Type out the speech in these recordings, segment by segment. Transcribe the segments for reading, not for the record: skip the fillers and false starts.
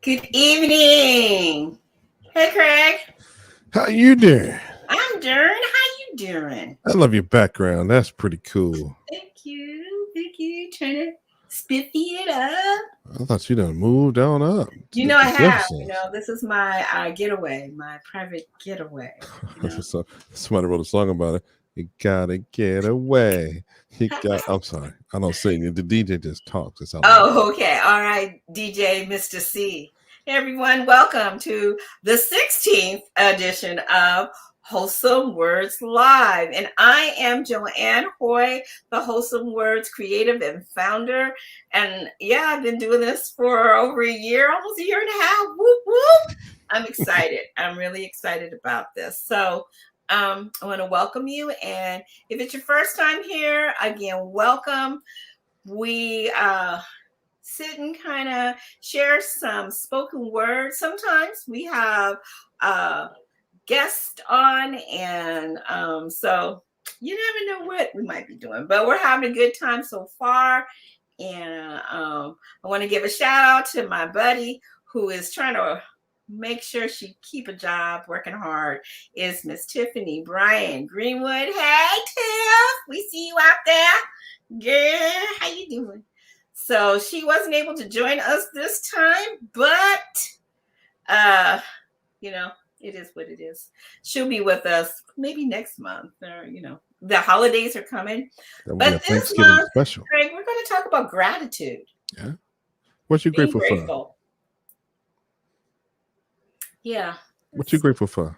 Good evening. Hey, Craig. How you doing? I'm Dern. How you doing? I love your background. That's pretty cool. Thank you. Thank you. Trying to spiffy it up. I thought you done moved on up to You the, know, I the have. Jeffersons. This is my getaway, my private getaway. So, somebody wrote a song about it. You gotta get away. I'm sorry. I don't sing. The DJ just talks. That's all. Oh, okay. All right, DJ Mr. C. Hey, everyone. Welcome to the 16th edition of Wholesome Words Live. And I am Joanne Hoy, the Wholesome Words creative and founder. And yeah, I've been doing this for over a year, almost a year and a half. Whoop, whoop. I'm excited. I'm really excited about this. So I want to welcome you. And if it's your first time here, again, welcome. We sit and kind of share some spoken words. Sometimes we have guests on, and so you never know what we might be doing, but we're having a good time so far. And I want to give a shout out to my buddy who is trying to make sure she keep a job, working hard, is Miss Tiffany Bryan Greenwood. Hey, Tiff, we see you out there. Girl, how you doing? So she wasn't able to join us this time, but it is what it is. She'll be with us maybe next month, or the holidays are coming. But this month, special. Craig, we're going to talk about gratitude. Yeah. What you grateful for? Yeah. What you grateful for?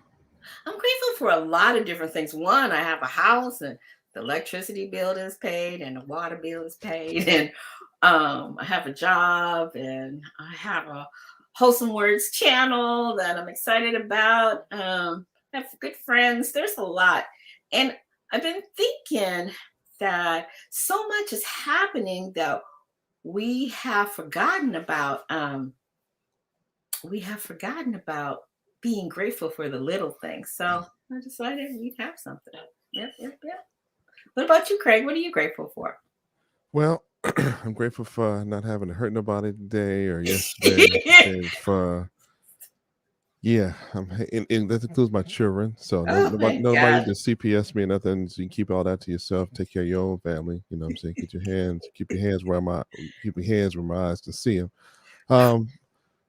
I'm grateful for a lot of different things. One, I have a house, and the electricity bill is paid, and the water bill is paid, and I have a job, and I have a Wholesome Words channel that I'm excited about. I have good friends. There's a lot. And I've been thinking that so much is happening that we have forgotten about. Being grateful for the little things. So I decided we'd have something. Yep. What about you, Craig? What are you grateful for? Well, I'm grateful for not having to hurt nobody today or yesterday. and that includes my children. So nobody just CPS me or nothing. So you can keep all that to yourself. Take care of your own family. You know what I'm saying? Keep your hands where my eyes can see them.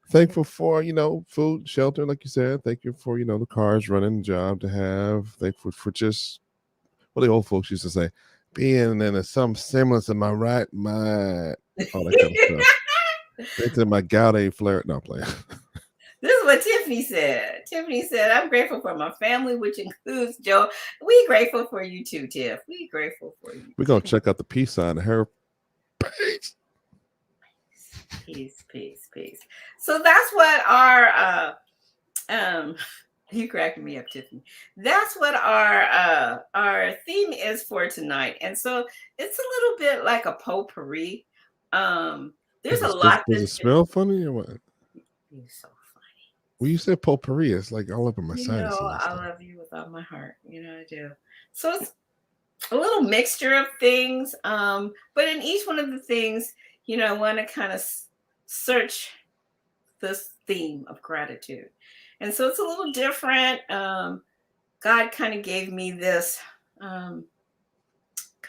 Thankful for, food, shelter, like you said. Thank you for, the cars running, the job to have. Thankful for just what the old folks used to say, being in some semblance of my right mind. All that kind of stuff. Thanks my gout ain't flared. No, I'm playing. This is what Tiffany said. Tiffany said, I'm grateful for my family, which includes Joe. We grateful for you too, Tiff. We grateful for you. We're going to check out the peace sign of her page. Peace. So that's what our you cracking me up, Tiffany. That's what our theme is for tonight. And so it's a little bit like a potpourri. There's a lot. Does it smell funny or what? You're so funny. Well, you said potpourri. It's like all up in my sinuses. I love you with all my heart. I do. So it's a little mixture of things. But in each one of the things, I want to kind of search this theme of gratitude. And so it's a little different. God kind of gave me this kind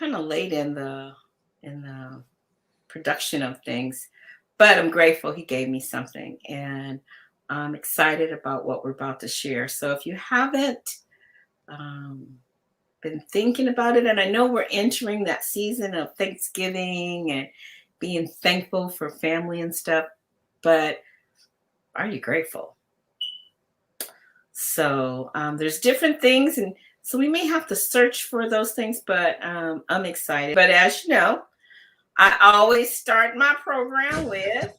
of late in the production of things, but I'm grateful he gave me something, and I'm excited about what we're about to share. So if you haven't been thinking about it, and I know we're entering that season of Thanksgiving and being thankful for family and stuff, but are you grateful? So there's different things, and so we may have to search for those things, but I'm excited. But as you know, I always start my program with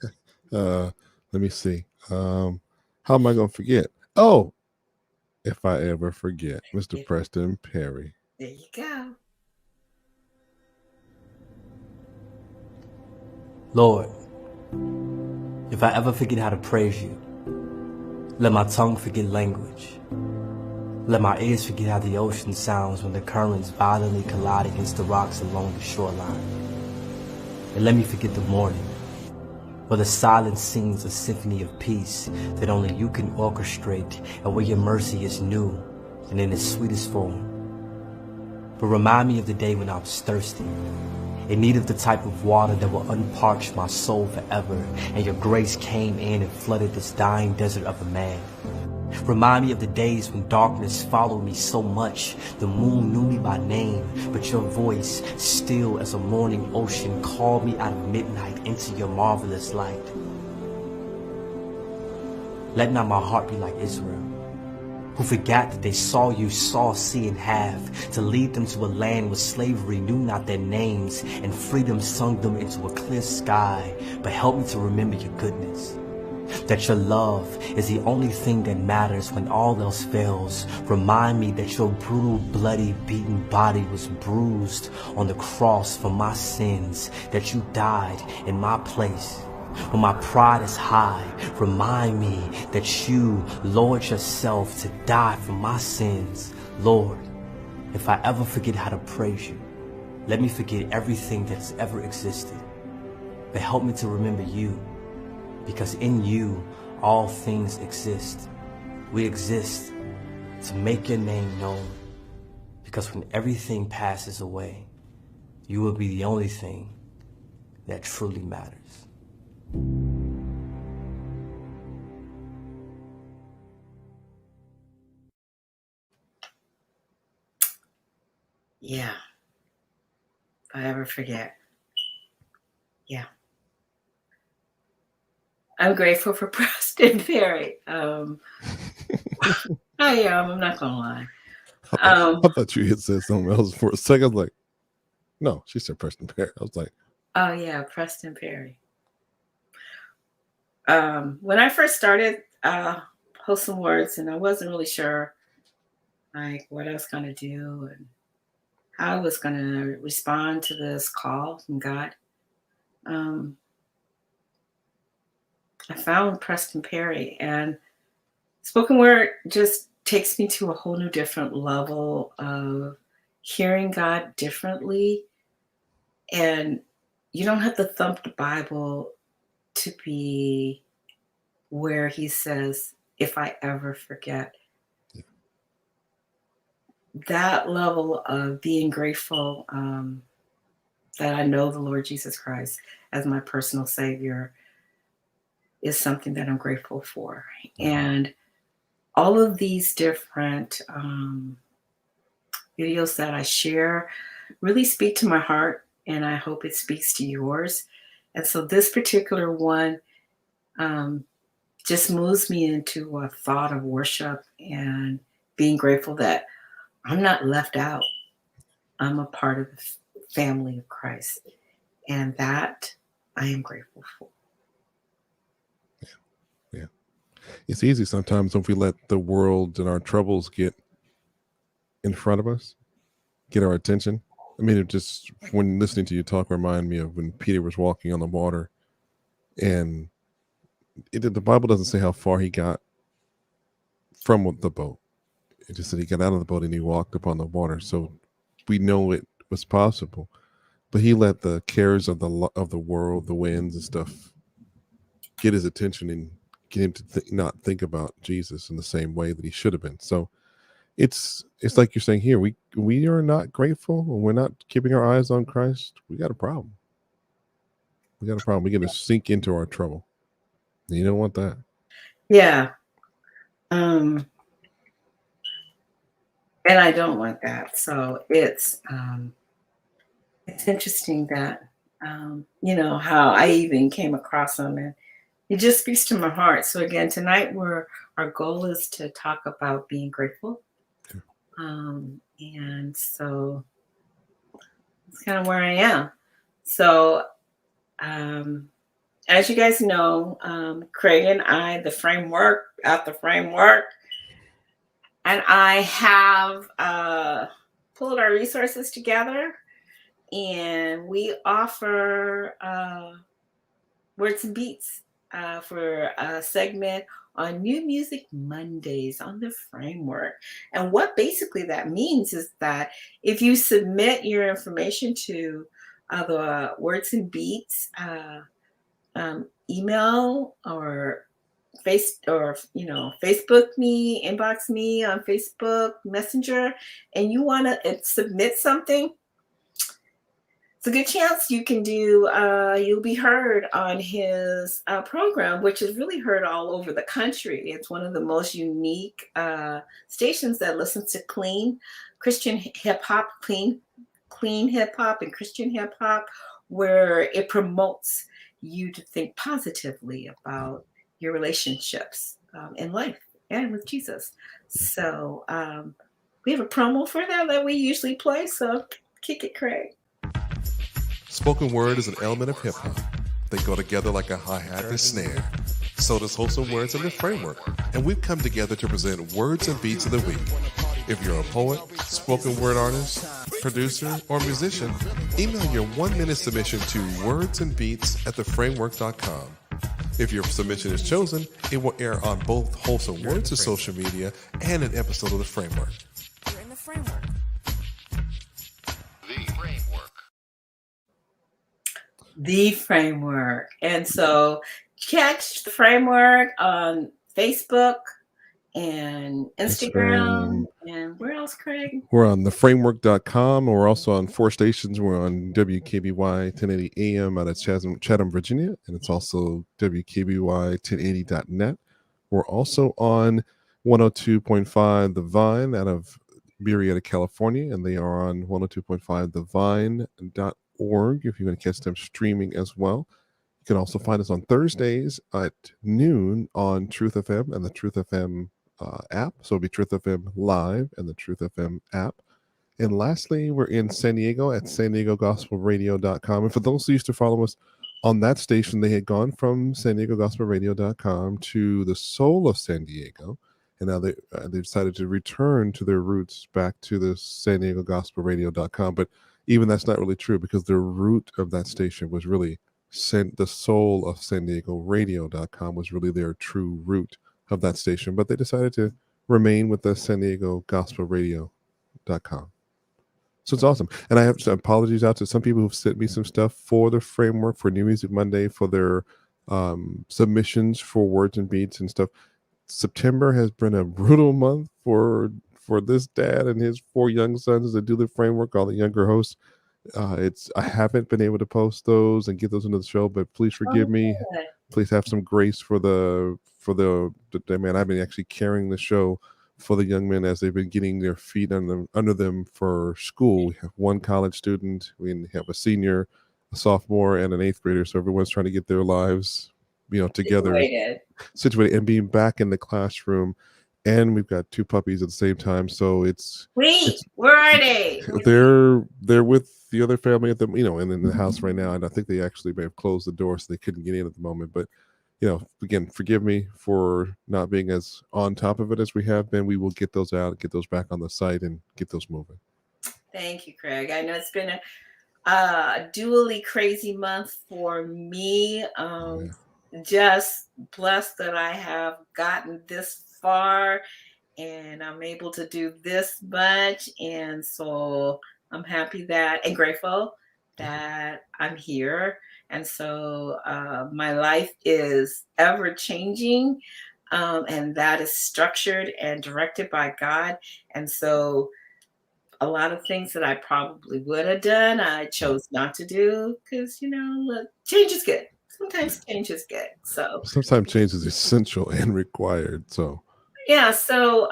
let me see. How am I going to forget? Oh, if I ever forget, Mr. Preston Perry. There you go. Lord, if I ever forget how to praise you, let my tongue forget language. Let my ears forget how the ocean sounds when the currents violently collide against the rocks along the shoreline. And let me forget the morning where the silence sings a symphony of peace that only you can orchestrate, and where your mercy is new and in its sweetest form. But remind me of the day when I was thirsty, in need of the type of water that will unparch my soul forever, and your grace came in and flooded this dying desert of a man. Remind me of the days when darkness followed me so much, the moon knew me by name, but your voice, still as a morning ocean, called me out of midnight into your marvelous light. Let not my heart be like Israel, who forgot that they saw you saw sea in half, to lead them to a land where slavery knew not their names, and freedom sunk them into a clear sky. But help me to remember your goodness, that your love is the only thing that matters when all else fails. Remind me that your brutal, bloody, beaten body was bruised on the cross for my sins, that you died in my place. When my pride is high, remind me that you lowered yourself to die for my sins. Lord, if I ever forget how to praise you, let me forget everything that's ever existed. But help me to remember you, because in you all things exist. We exist to make your name known, because when everything passes away, you will be the only thing that truly matters. Yeah. If I ever forget. Yeah. I'm grateful for Preston Perry. I am. I'm not gonna lie. I thought you had said something else for a second. I was like, no, she said Preston Perry. I was like, oh yeah, Preston Perry. When I first started Wholesome Words, and I wasn't really sure like what I was gonna do and how I was gonna respond to this call from God. I found Preston Perry, and spoken word just takes me to a whole new different level of hearing God differently. And you don't have to thump the Bible to be where he says, if I ever forget. That level of being grateful that I know the Lord Jesus Christ as my personal Savior is something that I'm grateful for. And all of these different videos that I share really speak to my heart, and I hope it speaks to yours. And so this particular one just moves me into a thought of worship and being grateful that I'm not left out. I'm a part of the family of Christ, and that I am grateful for. yeah. It's easy sometimes if we let the world and our troubles get in front of us, get our attention. I mean, it just, when listening to you talk, remind me of when Peter was walking on the water, and the Bible doesn't say how far he got from the boat. It just said he got out of the boat and he walked upon the water. So we know it was possible, but he let the cares of the world, the winds and stuff, get his attention and get him to not think about Jesus in the same way that he should have been. So it's like you're saying here, we are not grateful and we're not keeping our eyes on Christ. We got a problem. We got a problem. We're going to sink into our trouble. And you don't want that. Yeah. And I don't want that. So it's interesting that you know how I even came across them, and it just speaks to my heart. So again, tonight our goal is to talk about being grateful, and so it's kind of where I am. So as you guys know, Craig and I, the framework, and I have pulled our resources together, and we offer Words and Beats for a segment on New Music Mondays on the framework. And what basically that means is that if you submit your information to the Words and Beats email or Facebook me, inbox me on Facebook Messenger, and you want to submit something, it's a good chance you can you'll be heard on his program, which is really heard all over the country. It's one of the most unique stations that listens to clean Christian hip hop, clean hip hop and Christian hip hop, where it promotes you to think positively about your relationships in life and with Jesus. So we have a promo for that we usually play. So kick it, Craig. Spoken word is an element of hip hop. They go together like a hi-hat and snare. So does Wholesome Words in the Framework. And we've come together to present Words and Beats of the Week. If you're a poet, spoken word artist, producer, or musician, email your 1-minute submission to wordsandbeats@theframework.com. If your submission is chosen, it will air on both Wholesome Words' social media and an episode of The Framework. You're in the framework. The Framework. And so catch the Framework on Facebook and Instagram. And where else, Craig? We're on theframework.com. We're also on 4 stations. We're on WKBY 1080 AM out of Chatham, Virginia. And it's also WKBY1080.net. We're also on 102.5 The Vine out of Murrieta, California. And they are on 102.5 thevine.org if you want to catch them streaming as well. You can also find us on Thursdays at noon on Truth FM and the Truth FM app. So it'll be Truth FM Live and the Truth FM app. And lastly, we're in San Diego at SanDiegoGospelRadio.com. And for those who used to follow us on that station, they had gone from SanDiegoGospelRadio.com to the Soul of San Diego. And now they decided to return to their roots back to the SanDiegoGospelRadio.com. But even that's not really true, because the root of that station was really the Soul of San Diego Radio.com was really their true root of that station. But they decided to remain with the San Diego Gospel Radio.com. So it's awesome. And I have some apologies out to some people who've sent me some stuff for the Framework, for New Music Monday, for their submissions for Words and Beats and stuff. September has been a brutal month for this dad and his 4 young sons that do the Framework, all the younger hosts. I haven't been able to post those and get those into the show, but please forgive me. Please have some grace for the man. I've been actually carrying the show for the young men as they've been getting their feet under them for school. We have 1 college student, we have a senior, a sophomore, and an 8th grader. So everyone's trying to get their lives, together, situated, and being back in the classroom. And we've got 2 puppies at the same time. So where are they? They're with the other family at and in the house right now. And I think they actually may have closed the door, so they couldn't get in at the moment. But again, forgive me for not being as on top of it as we have been. We will get those out, get those back on the site, and get those moving. Thank you, Craig. I know it's been a dually crazy month for me. Just blessed that I have gotten this far and I'm able to do this much. And so I'm happy and grateful that I'm here. And so my life is ever changing, and that is structured and directed by God. And so a lot of things that I probably would have done, I chose not to do because, change is good. Sometimes change is good. So sometimes change is essential and required. So yeah. So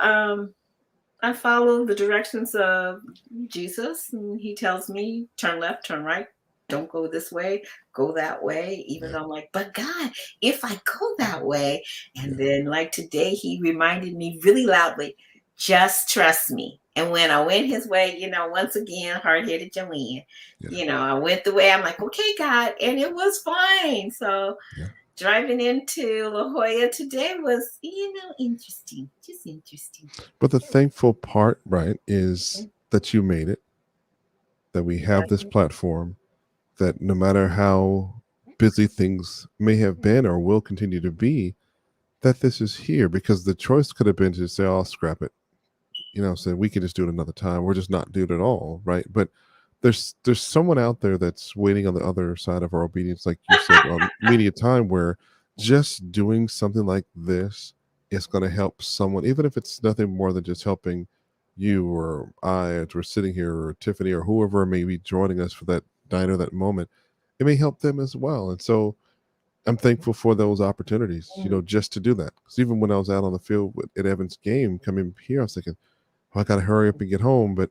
I follow the directions of Jesus, and he tells me turn left, turn right. Don't go this way, go that way. Even though I'm like, but God, if I go that way, and then like today, he reminded me really loudly, just trust me. And when I went his way, once again, hard-headed Joanne, I went the way I'm like, okay, God, and it was fine. So driving into La Jolla today was, interesting, just interesting. But the thankful part, right, is that you made it, that we have this platform, that no matter how busy things may have been or will continue to be, that this is here, because the choice could have been to say, I'll scrap it. So we can just do it another time. We're just not doing it at all, right? But there's someone out there that's waiting on the other side of our obedience, like you said, on media time, where just doing something like this is going to help someone, even if it's nothing more than just helping you or I as we're sitting here, or Tiffany, or whoever may be joining us for that night or that moment. It may help them as well. And so I'm thankful for those opportunities, just to do that. Because even when I was out on the field at Evans game coming here, I was thinking, oh, I got to hurry up and get home. But,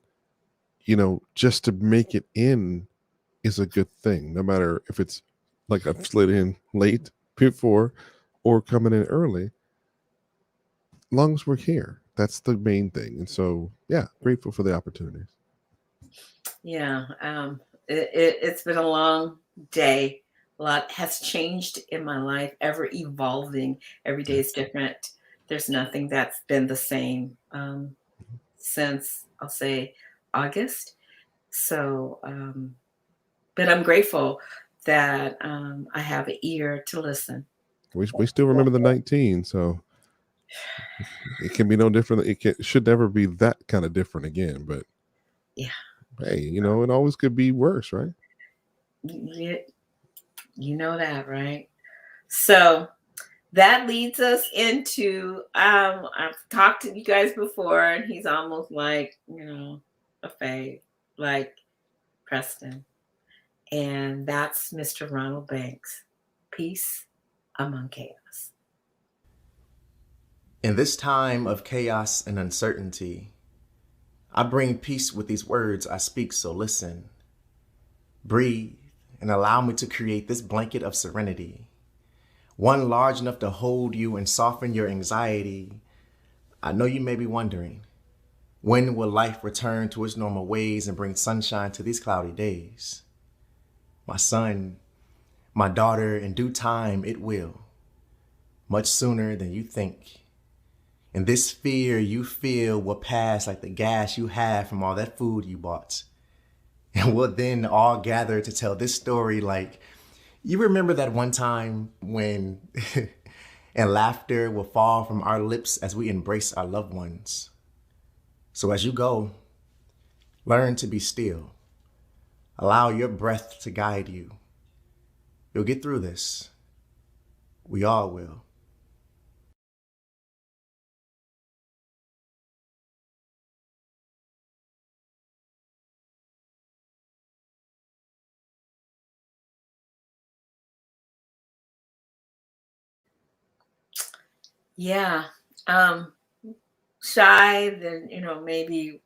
just to make it in is a good thing, no matter if it's like I've slid in late before or coming in early. Long as we're here, that's the main thing. And so, yeah, grateful for the opportunities. Yeah, it's been a long day. A lot has changed in my life, ever evolving. Every day is different. There's nothing that's been the same since, I'll say, August. So, but I'm grateful that I have an ear to listen. We still remember the 19, so it can be no different. Should never be that kind of different again. But yeah, hey, it always could be worse, right? You know that, right? So that leads us into I've talked to you guys before, and he's almost like, a fave, like Preston. And that's Mr. Ronald Banks. Peace among chaos. In this time of chaos and uncertainty, I bring peace with these words I speak, so listen. Breathe and allow me to create this blanket of serenity, one large enough to hold you and soften your anxiety. I know you may be wondering, when will life return to its normal ways and bring sunshine to these cloudy days? My son, my daughter, in due time it will, much sooner than you think. And this fear you feel will pass like the gas you have from all that food you bought. And we'll then all gather to tell this story like, you remember that one time when, and laughter will fall from our lips as we embrace our loved ones. So as you go, learn to be still. Allow your breath to guide you. You'll get through this. We all will. Yeah. Shy, then, maybe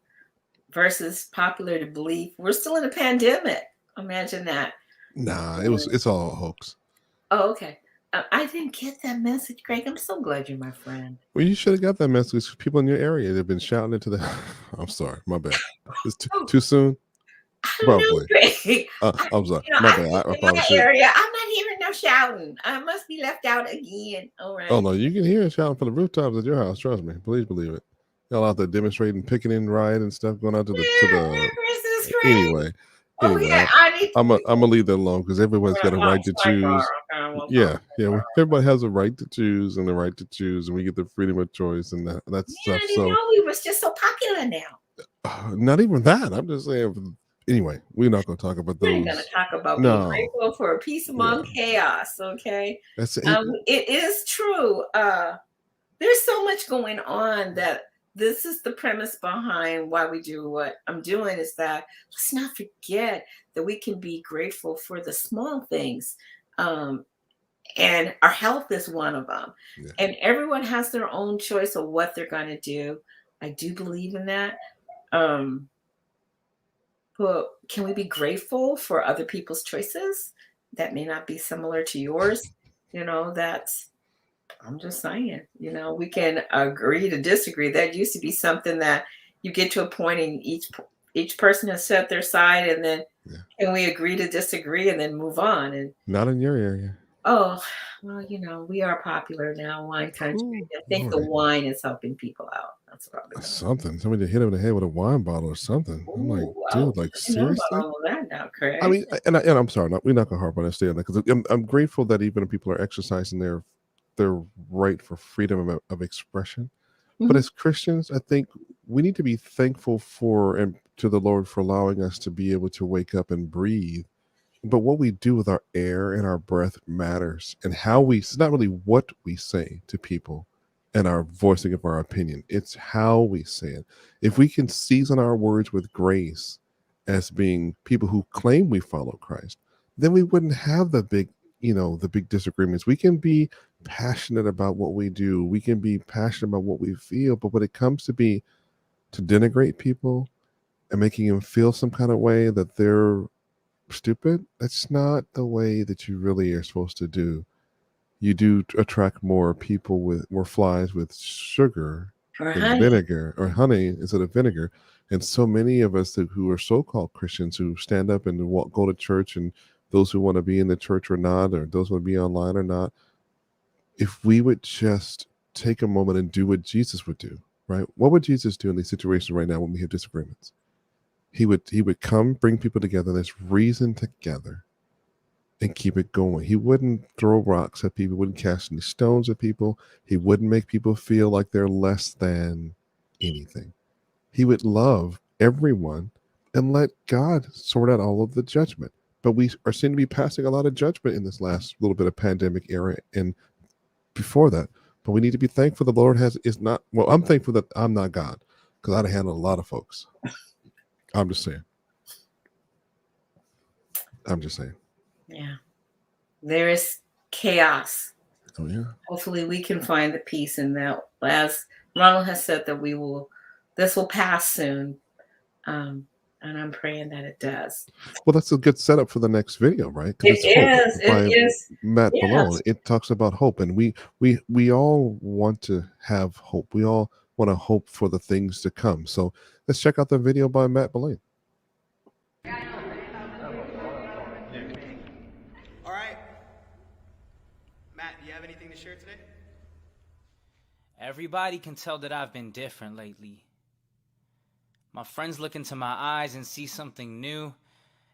versus popular to belief. We're still in a pandemic. Imagine that. Nah, it's all a hoax. Oh, okay. I didn't get that message, Greg. I'm so glad you're my friend. Well, you should have got that message. People in your area, they've been shouting it to the. I'm sorry, my bad. It's too soon. I don't know, Probably. Greg. I'm sorry, my bad. I In probably my should. area, I'm not hearing no shouting. I must be left out again. All right. Oh no, you can hear it shouting from the rooftops at your house. Trust me, please believe it. Y'all out there demonstrating, picketing, riot, and stuff going out to the Where is this, Greg? Anyway, Okay, I'm gonna leave that alone because everybody's got a right to choose. Yeah. Everybody has a right to choose and the right to choose, and we get the freedom of choice and that stuff. I didn't know we was just so popular now. Not even that. I'm just saying. Anyway, we're not going to talk about those. We're going to talk about being grateful for a peace among chaos. Okay, that's it. It is true. There's so much going on that this is the premise behind why we do what I'm doing. Is that let's not forget that we can be grateful for the small things. And our health is one of them. Yeah. And everyone has their own choice of what they're going to do. I do believe in that. But can we be grateful for other people's choices that may not be similar to yours? I'm just saying, we can agree to disagree. That used to be something that you get to a point and each person has set their side, and then can we agree to disagree and then move on? And not in your area. Oh, well, we are popular now, wine country. Ooh, I think the wine is helping people out. That's probably something. Somebody hit him in the head with a wine bottle or something. Ooh, I'm like, dude, like seriously? All of that now, Craig. I mean, and I'm sorry, we're not gonna harp on that because I'm grateful that even people are exercising their right for freedom of expression. Mm-hmm. But as Christians, I think we need to be thankful for and to the Lord for allowing us to be able to wake up and breathe. But what we do with our air and our breath matters, and how we, it's not really what we say to people and our voicing of our opinion, it's how we say it. If we can season our words with grace as being people who claim we follow Christ, then we wouldn't have the big, the big disagreements. We can be passionate about what we do, we can be passionate about what we feel, but when it comes to denigrate people and making them feel some kind of way that they're stupid, that's not the way that you really are supposed to do. You do attract more people with more flies with sugar Or than honey. vinegar, or honey instead of vinegar. And so many of us who are so-called Christians, who stand up and go to church, and those who want to be in the church or not, or those who want to be online or not, if we would just take a moment and do what Jesus would do, right? What would Jesus do in these situations right now when we have disagreements? He would come, bring people together. There's reason together, and keep it going. He wouldn't throw rocks at people, wouldn't cast any stones at people. He wouldn't make people feel like they're less than anything. He would love everyone and let God sort out all of the judgment. But we are seen to be passing a lot of judgment in this last little bit of pandemic era and before that. But we need to be thankful the Lord is not, well, I'm thankful that I'm not God, because I'd have handled a lot of folks. I'm just saying. Yeah. There is chaos. Oh, yeah. Hopefully we can find the peace in that. As Ronald has said, that this will pass soon. And I'm praying that it does. Well, that's a good setup for the next video, right? It is. Matt Yes. Malone. It talks about hope, and we all want to have hope. We all want to hope for the things to come. So let's check out the video by Matt Malone. All right, Matt, do you have anything to share today? Everybody can tell that I've been different lately. My friends look into my eyes and see something new,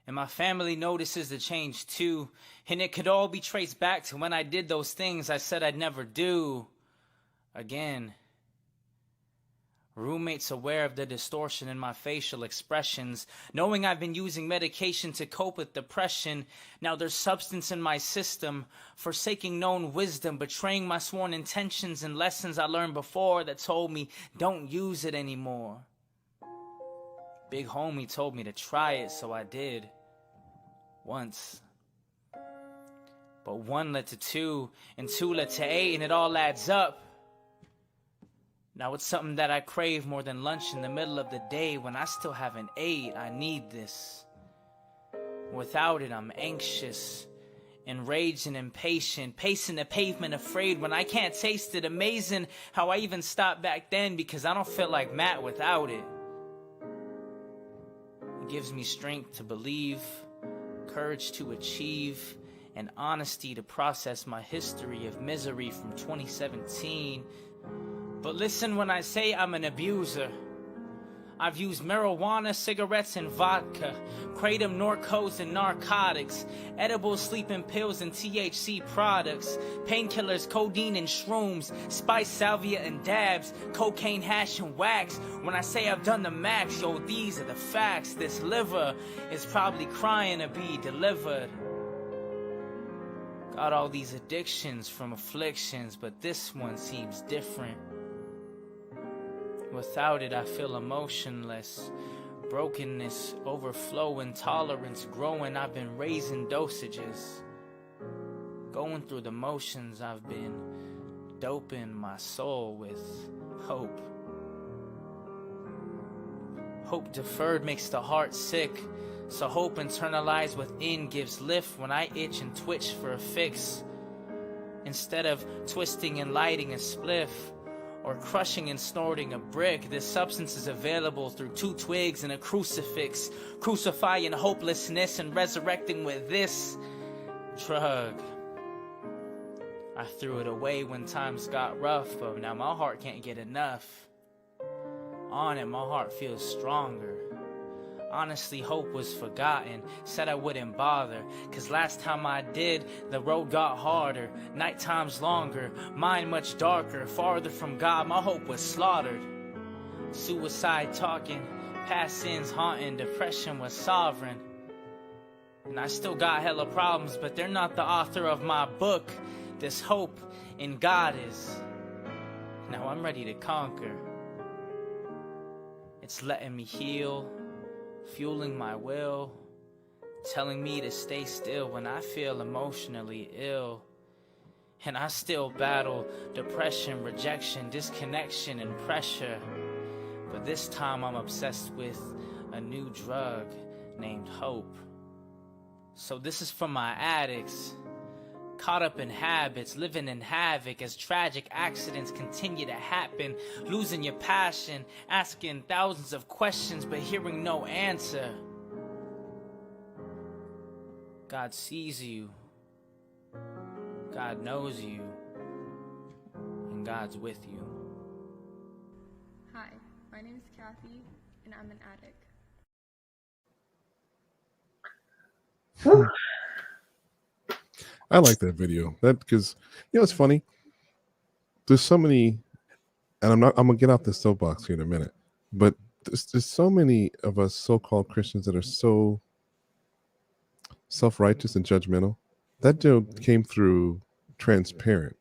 and my family notices the change too, and it could all be traced back to when I did those things I said I'd never do again. Roommates aware of the distortion in my facial expressions, knowing I've been using medication to cope with depression. Now there's substance in my system, forsaking known wisdom, betraying my sworn intentions and lessons I learned before that told me don't use it anymore. Big homie told me to try it, so I did. Once. But 1 led to 2, and 2 led to 8, and it all adds up. Now it's something that I crave more than lunch in the middle of the day. When I still haven't ate, I need this. Without it, I'm anxious, enraged and impatient, pacing the pavement afraid when I can't taste it. Amazing how I even stopped back then, because I don't feel like Matt without it. It gives me strength to believe, courage to achieve, and honesty to process my history of misery from 2017. But listen when I say I'm an abuser. I've used marijuana, cigarettes, and vodka, kratom, Norcos, and narcotics, edibles, sleeping pills, and THC products, painkillers, codeine, and shrooms, spice, salvia, and dabs, cocaine, hash, and wax. When I say I've done the max, yo, these are the facts. This liver is probably crying to be delivered. Got all these addictions from afflictions, but this one seems different. Without it, I feel emotionless. Brokenness, overflow, intolerance growing. I've been raising dosages. Going through the motions, I've been doping my soul with hope. Hope deferred makes the heart sick. So hope internalized within gives lift when I itch and twitch for a fix. Instead of twisting and lighting a spliff, or crushing and snorting a brick, this substance is available through 2 twigs and a crucifix, crucifying hopelessness and resurrecting with this drug. I threw it away when times got rough, but now my heart can't get enough. On it, my heart feels stronger. Honestly, hope was forgotten, said I wouldn't bother, cause last time I did, the road got harder, night times longer, mine much darker, farther from God, my hope was slaughtered. Suicide talking, past sins haunting, depression was sovereign. And I still got hella problems, but they're not the author of my book. This hope in God is. Now I'm ready to conquer. It's letting me heal, fueling my will, telling me to stay still when I feel emotionally ill. And I still battle depression, rejection, disconnection, and pressure. But this time I'm obsessed with a new drug named hope. So this is for my addicts, caught up in habits, living in havoc as tragic accidents continue to happen, losing your passion, asking thousands of questions but hearing no answer. God sees you, God knows you, and God's with you. Hi, my name is Kathy, and I'm an addict. I like that video. That because it's funny. There's so many, and I'm gonna get off this soapbox here in a minute, but there's so many of us so-called Christians that are so self-righteous and judgmental. That deal came through transparent,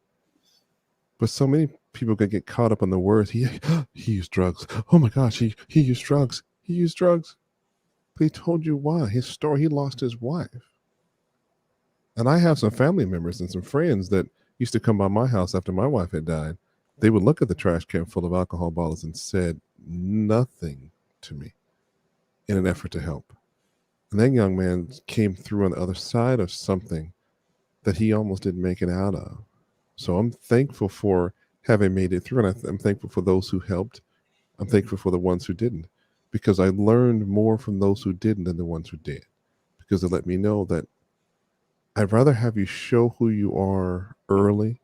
but so many people could get caught up on the words. He used drugs. Oh my gosh, he used drugs. He used drugs. But he told you why. His story. He lost his wife. And I have some family members and some friends that used to come by my house after my wife had died. They would look at the trash can full of alcohol bottles and said nothing to me in an effort to help. And that young man came through on the other side of something that he almost didn't make it out of. So I'm thankful for having made it through. And I'm thankful for those who helped. I'm thankful for the ones who didn't, because I learned more from those who didn't than the ones who did, because it let me know that I'd rather have you show who you are early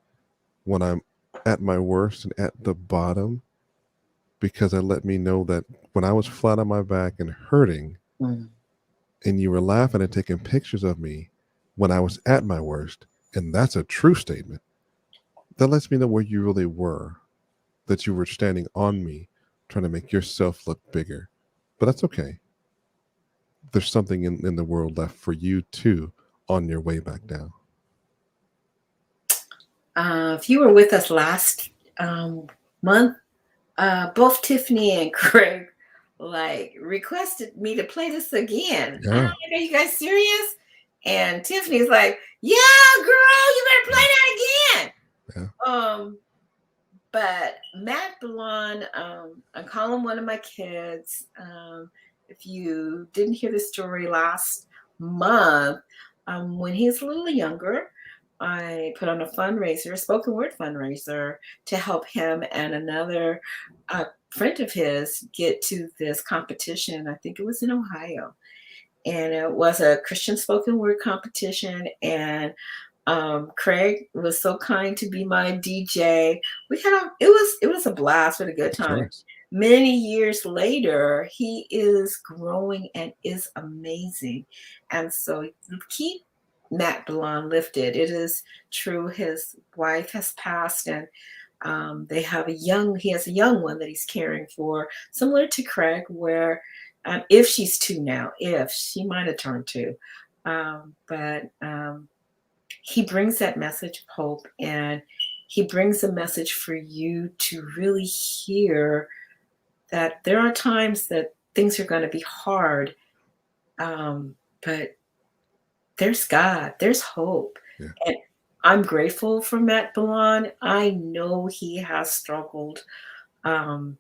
when I'm at my worst and at the bottom, because it let me know that when I was flat on my back and hurting, and you were laughing and taking pictures of me when I was at my worst, and that's a true statement, that lets me know where you really were, that you were standing on me, trying to make yourself look bigger. But that's okay. There's something in the world left for you too on your way back down. If you were with us last month, both Tiffany and Craig requested me to play this again. Yeah. Are you guys serious? And Tiffany's like, yeah, girl, you better play that again. Yeah. But Matt Ballon, I call him one of my kids. If you didn't hear the story last month, when he was a little younger, I put on a fundraiser, a spoken word fundraiser, to help him and another friend of his get to this competition. I think it was in Ohio. And it was a Christian spoken word competition. And Craig was so kind to be my DJ. It was a blast, with a good time. Nice. Many years later, he is growing and is amazing. And so keep Matt Ballon lifted. It is true, his wife has passed, and he has a young one that he's caring for, similar to Craig, where if she's two now, if she might have turned two. But he brings that message of hope, and he brings a message for you to really hear that there are times that things are going to be hard, but there's God, there's hope. Yeah. And I'm grateful for Matt Ballon. I know he has struggled. And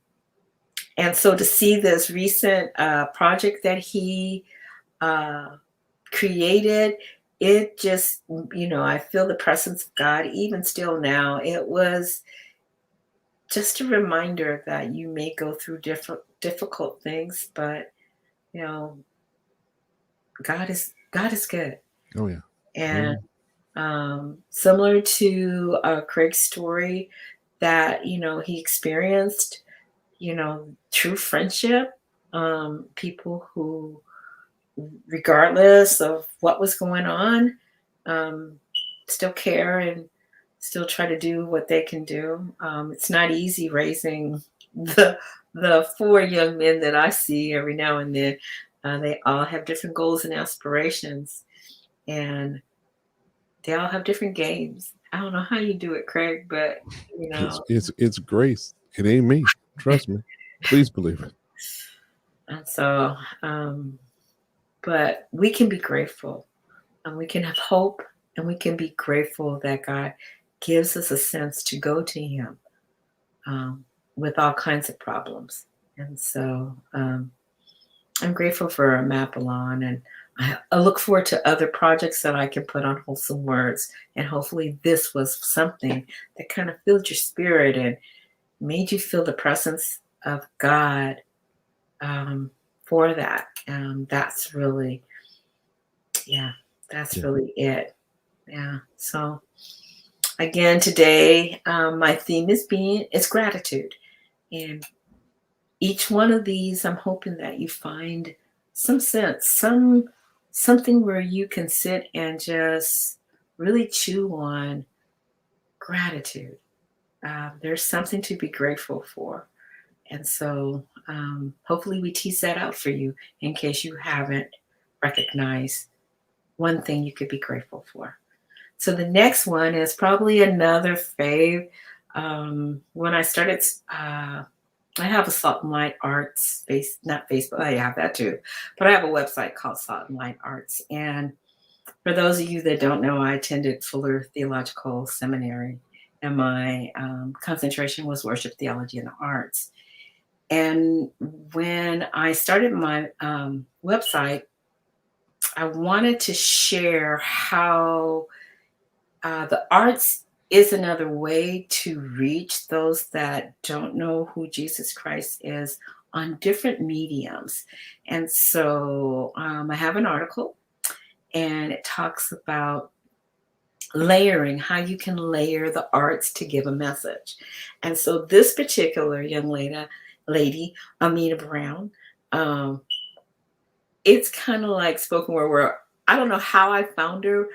so to see this recent project that he created, it just, I feel the presence of God even still now. It was just a reminder that you may go through difficult things, but God is good. Oh yeah. And similar to Craig's story, that he experienced true friendship, people who, regardless of what was going on, still care and still try to do what they can do. It's not easy raising the four young men that I see every now and then, they all have different goals and aspirations, and they all have different games. I don't know how you do it, Craig, but you know. It's grace. It ain't me. Trust me. Please believe it. And so, but we can be grateful, and we can have hope, and we can be grateful that God gives us a sense to go to Him with all kinds of problems. And so, I'm grateful for Mapalon, and I look forward to other projects that I can put on Wholesome Words. And hopefully, this was something that kind of filled your spirit and made you feel the presence of God for that. That's really, that's really it. Yeah. So again, today, my theme is gratitude. And each one of these, I'm hoping that you find some sense, something where you can sit and just really chew on gratitude. There's something to be grateful for. And so hopefully we tease that out for you in case you haven't recognized one thing you could be grateful for. So the next one is probably another fave. When I started, I have a Salt and Light Arts not Facebook. I have that too, but I have a website called Salt and Light Arts. And for those of you that don't know, I attended Fuller Theological Seminary, and my concentration was worship theology and the arts. And when I started my website, I wanted to share how the arts is another way to reach those that don't know who Jesus Christ is on different mediums. And so I have an article, and it talks about layering, how you can layer the arts to give a message. And so this particular young lady, Amina Brown, it's kind of like spoken word where I don't know how I found her,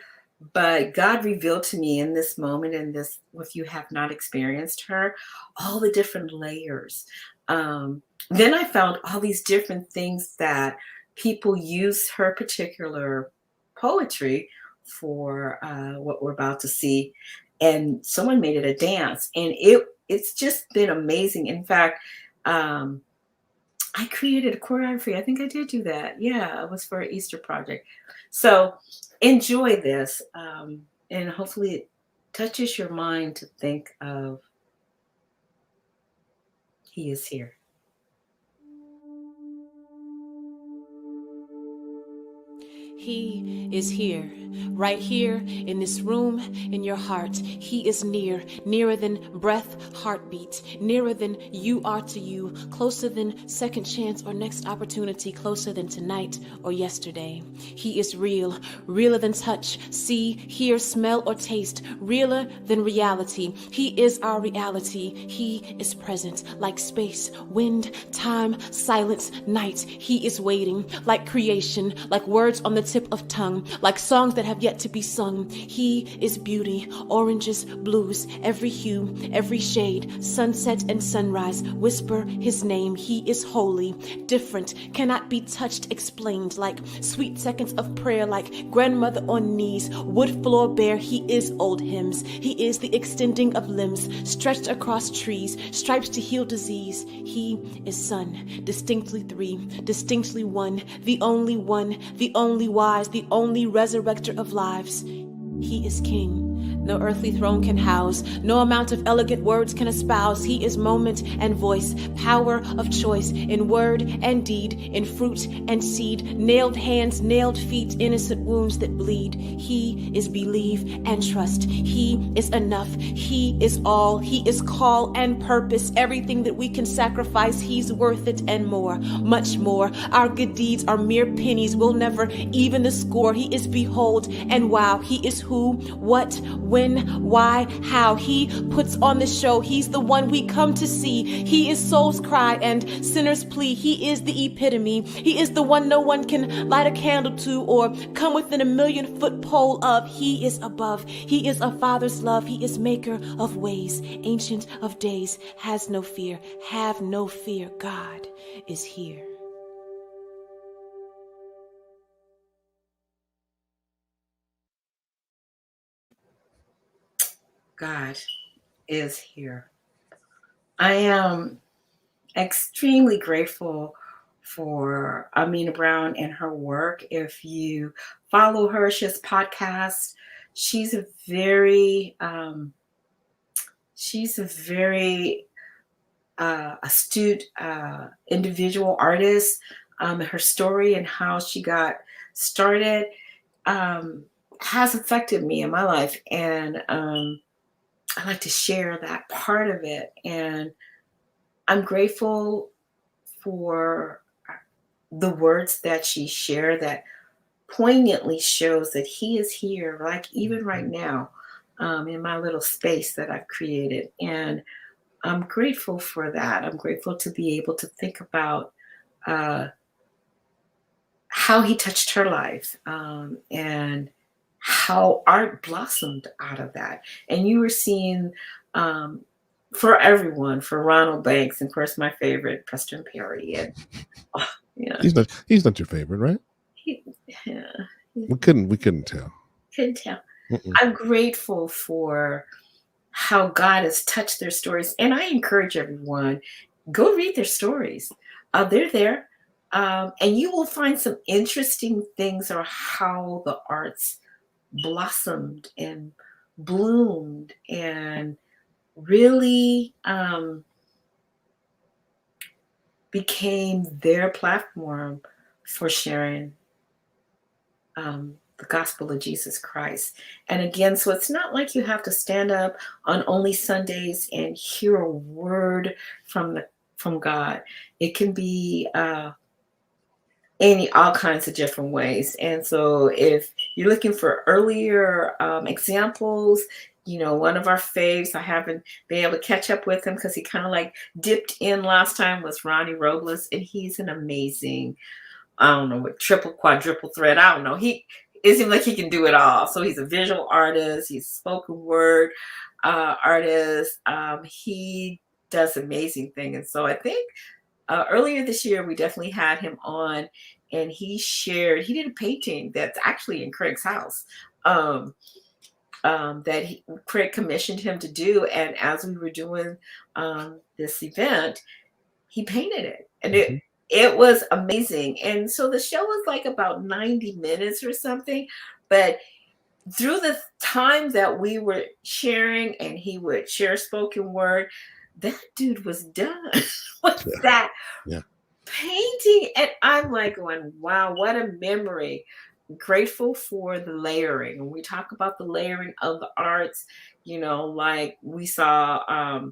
but God revealed to me in this moment, in this, if you have not experienced her, all the different layers. Then I found all these different things that people use her particular poetry for what we're about to see. And someone made it a dance, and it's just been amazing. In fact, I created a choreography. I think I did do that. Yeah, it was for an Easter project. So enjoy this, and hopefully it touches your mind to think of He is here. He is here, right here in this room, in your heart. He is near, nearer than breath, heartbeat, nearer than you are to you, closer than second chance or next opportunity, closer than tonight or yesterday. He is real, realer than touch, see, hear, smell, or taste, realer than reality. He is our reality. He is present, like space, wind, time, silence, night. He is waiting, like creation, like words on the tip of tongue, like songs that have yet to be sung. He is beauty, oranges, blues, every hue, every shade, sunset and sunrise. Whisper His name. He is holy, different, cannot be touched, explained, like sweet seconds of prayer, like grandmother on knees, wood floor bare. He is old hymns. He is the extending of limbs, stretched across trees, stripes to heal disease. He is Son, distinctly three, distinctly one, the only wise, the only resurrector of lives. He is King. No earthly throne can house, no amount of elegant words can espouse. He is moment and voice, power of choice, in word and deed, in fruit and seed, nailed hands, nailed feet, innocent wounds that bleed. He is believe and trust. He is enough. He is all. He is call and purpose. Everything that we can sacrifice, He's worth it and more, much more. Our good deeds are mere pennies. We'll never even the score. He is behold and wow. He is who, what, when, when, why, how. He puts on the show. He's the one we come to see. He is soul's cry and sinner's plea. He is the epitome. He is the one no one can light a candle to or come within a 1,000,000-foot pole of. He is above. He is a father's love. He is maker of ways, ancient of days, has no fear. Have no fear. God is here. God is here. I am extremely grateful for Amina Brown and her work. If you follow her, she has podcasts. She's a very astute individual artist. Her story and how she got started has affected me in my life, and I like to share that part of it. And I'm grateful for the words that she shared that poignantly shows that he is here, like even right now, in my little space that I've created. And I'm grateful for that. I'm grateful to be able to think about how he touched her life, and how art blossomed out of that. And you were seeing, for everyone, for Ronald Banks, and of course my favorite, Preston Perry. And yeah, he's not your favorite, right? Yeah, we couldn't tell. Couldn't tell. I'm grateful for how God has touched their stories, and I encourage everyone, go read their stories. They're there, and you will find some interesting things or how the arts blossomed and bloomed and really became their platform for sharing the gospel of Jesus Christ. And again, so it's not like you have to stand up on only Sundays and hear a word from God. It can be all kinds of different ways. And so if you're looking for earlier examples, one of our faves, I haven't been able to catch up with him because he kind of like dipped in last time, was Ronnie Robles, and he's an amazing, I don't know, what triple, quadruple threat. I don't know. It seems like he can do it all. So he's a visual artist. He's a spoken word artist. He does amazing things. And so I think earlier this year, we definitely had him on, and he did a painting that's actually in Craig's house that Craig commissioned him to do. And as we were doing this event, he painted it. And it was amazing. And so the show was like about 90 minutes or something. But through the time that we were sharing and he would share spoken word, that dude was done with that painting. And I'm like going, wow, what a memory. Grateful for the layering. When we talk about the layering of the arts, like we saw,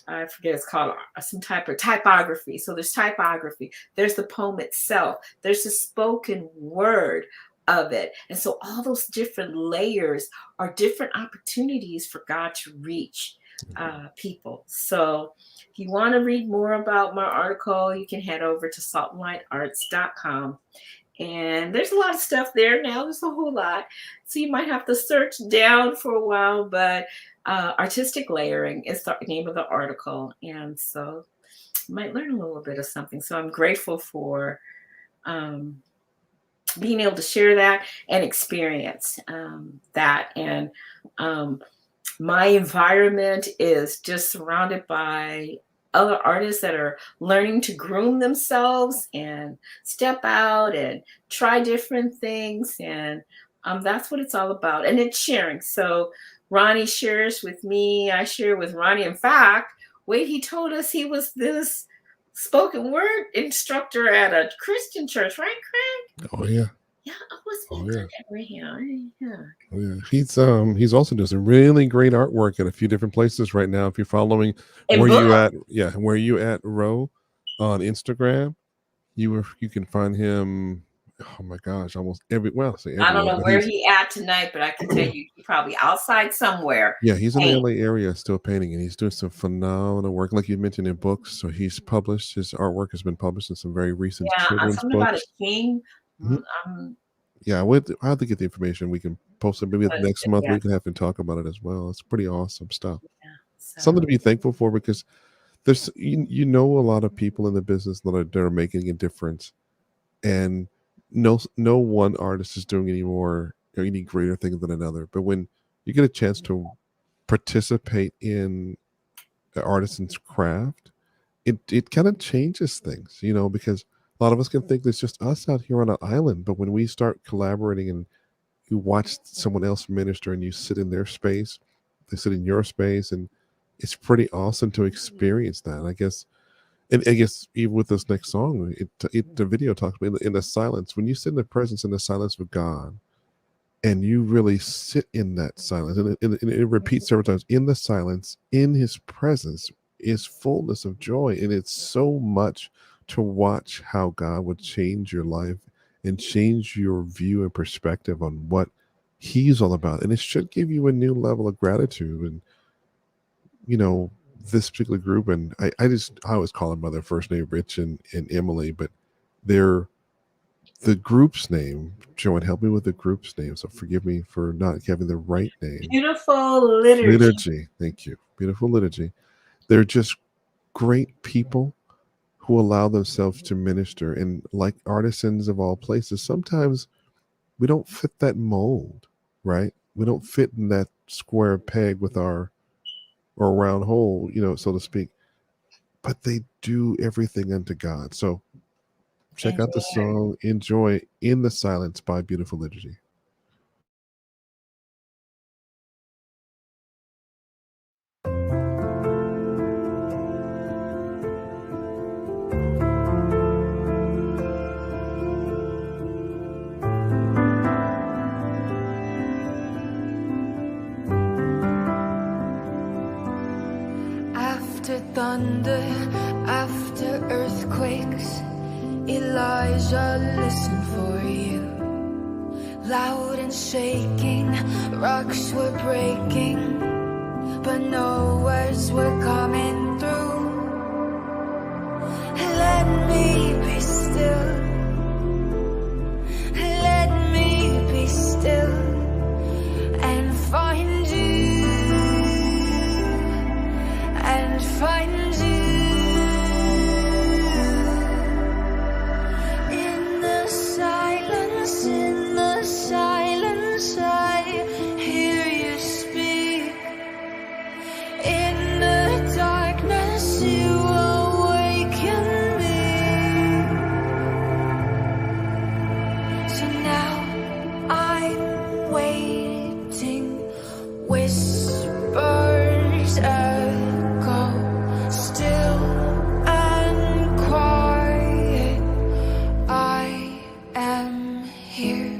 I forget, it's called some type of typography. So there's typography, there's the poem itself, there's the spoken word of it. And so all those different layers are different opportunities for God to reach people. So if you want to read more about my article, you can head over to saltandlightarts.com. And there's a lot of stuff there now. There's a whole lot. So you might have to search down for a while, but artistic layering is the name of the article. And so you might learn a little bit of something. So I'm grateful for being able to share that and experience that. And my environment is just surrounded by other artists that are learning to groom themselves and step out and try different things. And that's what it's all about. And it's sharing. So Ronnie shares with me, I share with Ronnie. In fact, Wade, he told us he was this spoken word instructor at a Christian church, right, Craig? Oh yeah. Yeah, right here. Yeah. Oh, yeah. He's also doing some really great artwork at a few different places right now. If you're following where you at Row on Instagram, you can find him oh my gosh, almost say I don't everywhere, know but where he at tonight, but I can tell you he's probably outside somewhere. yeah, he's in the Paint. LA area still painting, and he's doing some phenomenal work, like you mentioned, in books. So he's published his artwork has been published in some very recent Yeah, children's something about a books. king. Mhm. Yeah, I have to get the information. We can post it maybe But next month. yeah, We can have him talk about it as well. It's pretty awesome stuff. yeah. So Something to be thankful for, because there's a lot of people in the business that are making a difference, and no one artist is doing any more or any greater thing than another. But when you get a chance to participate in the artisan's craft, it kind of changes things, because a lot of us can think there's just us out here on an island. But when we start collaborating and you watch someone else minister and you sit in their space, they sit in your space, and it's pretty awesome to experience that, I guess. And I guess even with this next song, the video talks about in the silence, when you sit in the presence in the silence of God, and you really sit in that silence, and it repeats several times, in the silence, in his presence is fullness of joy. And it's so much to watch how God would change your life and change your view and perspective on what he's all about. And it should give you a new level of gratitude. And this particular group, and I always call them by their first name, Rich and Emily, but they're the group's name. Joanne, help me with the group's name. So forgive me for not having the right name. Beautiful liturgy. Thank you. Beautiful liturgy. They're just great people who allow themselves to minister. And like artisans of all places, sometimes we don't fit that mold, right? We don't fit in that square peg with our or round hole, so to speak. But they do everything unto God. So check out the song Enjoy in the Silence by Beautiful Liturgy. After thunder, after earthquakes, Elijah listened for you. Loud and shaking, rocks were breaking, but no words were coming through. Let me be still. Let me be still and find you. And find you. In the silence, I hear you speak. In the darkness, you awaken me. So now I'm waiting, whispers echo, still and quiet. I am here.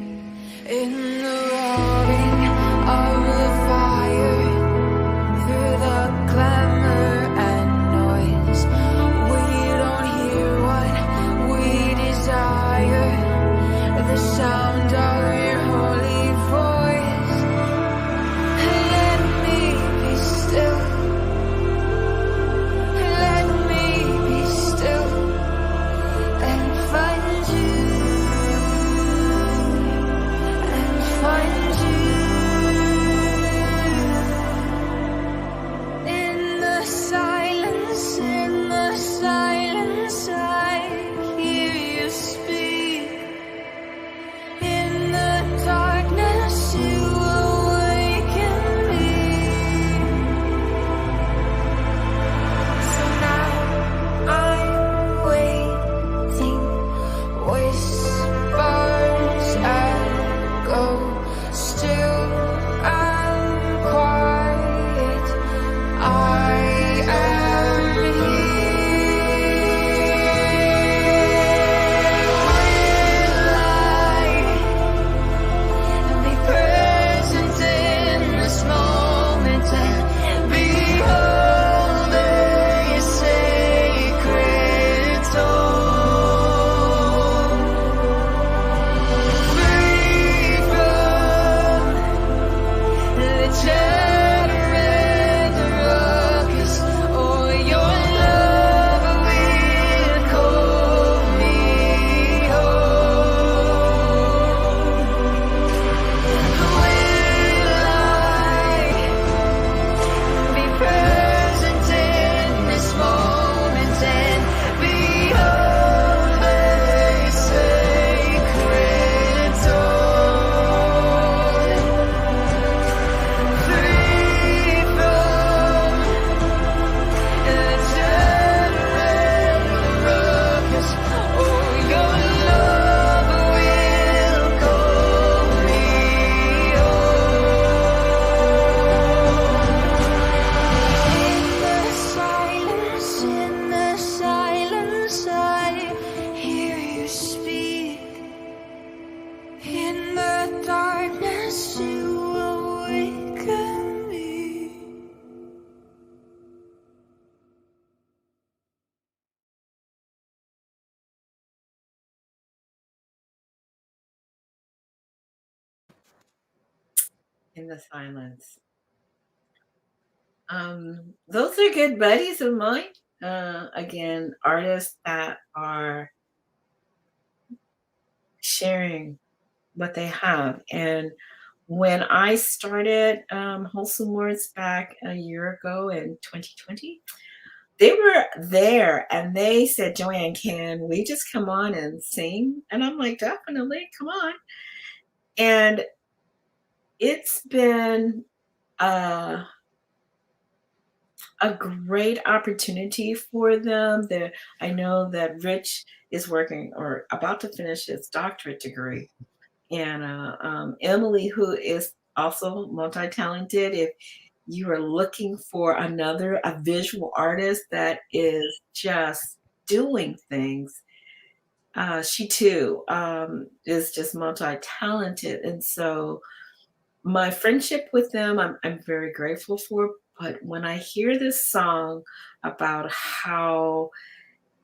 in the silence. Those are good buddies of mine. Again, artists that are sharing what they have. And when I started Wholesome Words back a year ago in 2020, they were there and they said, Joanne, can we just come on and sing? And I'm like, definitely, come on. And it's been a great opportunity for them. I know that Rich is working or about to finish his doctorate degree. And Emily, who is also multi-talented, if you are looking for a visual artist that is just doing things, she too is just multi-talented. And so my friendship with them, I'm very grateful for. But when I hear this song about how,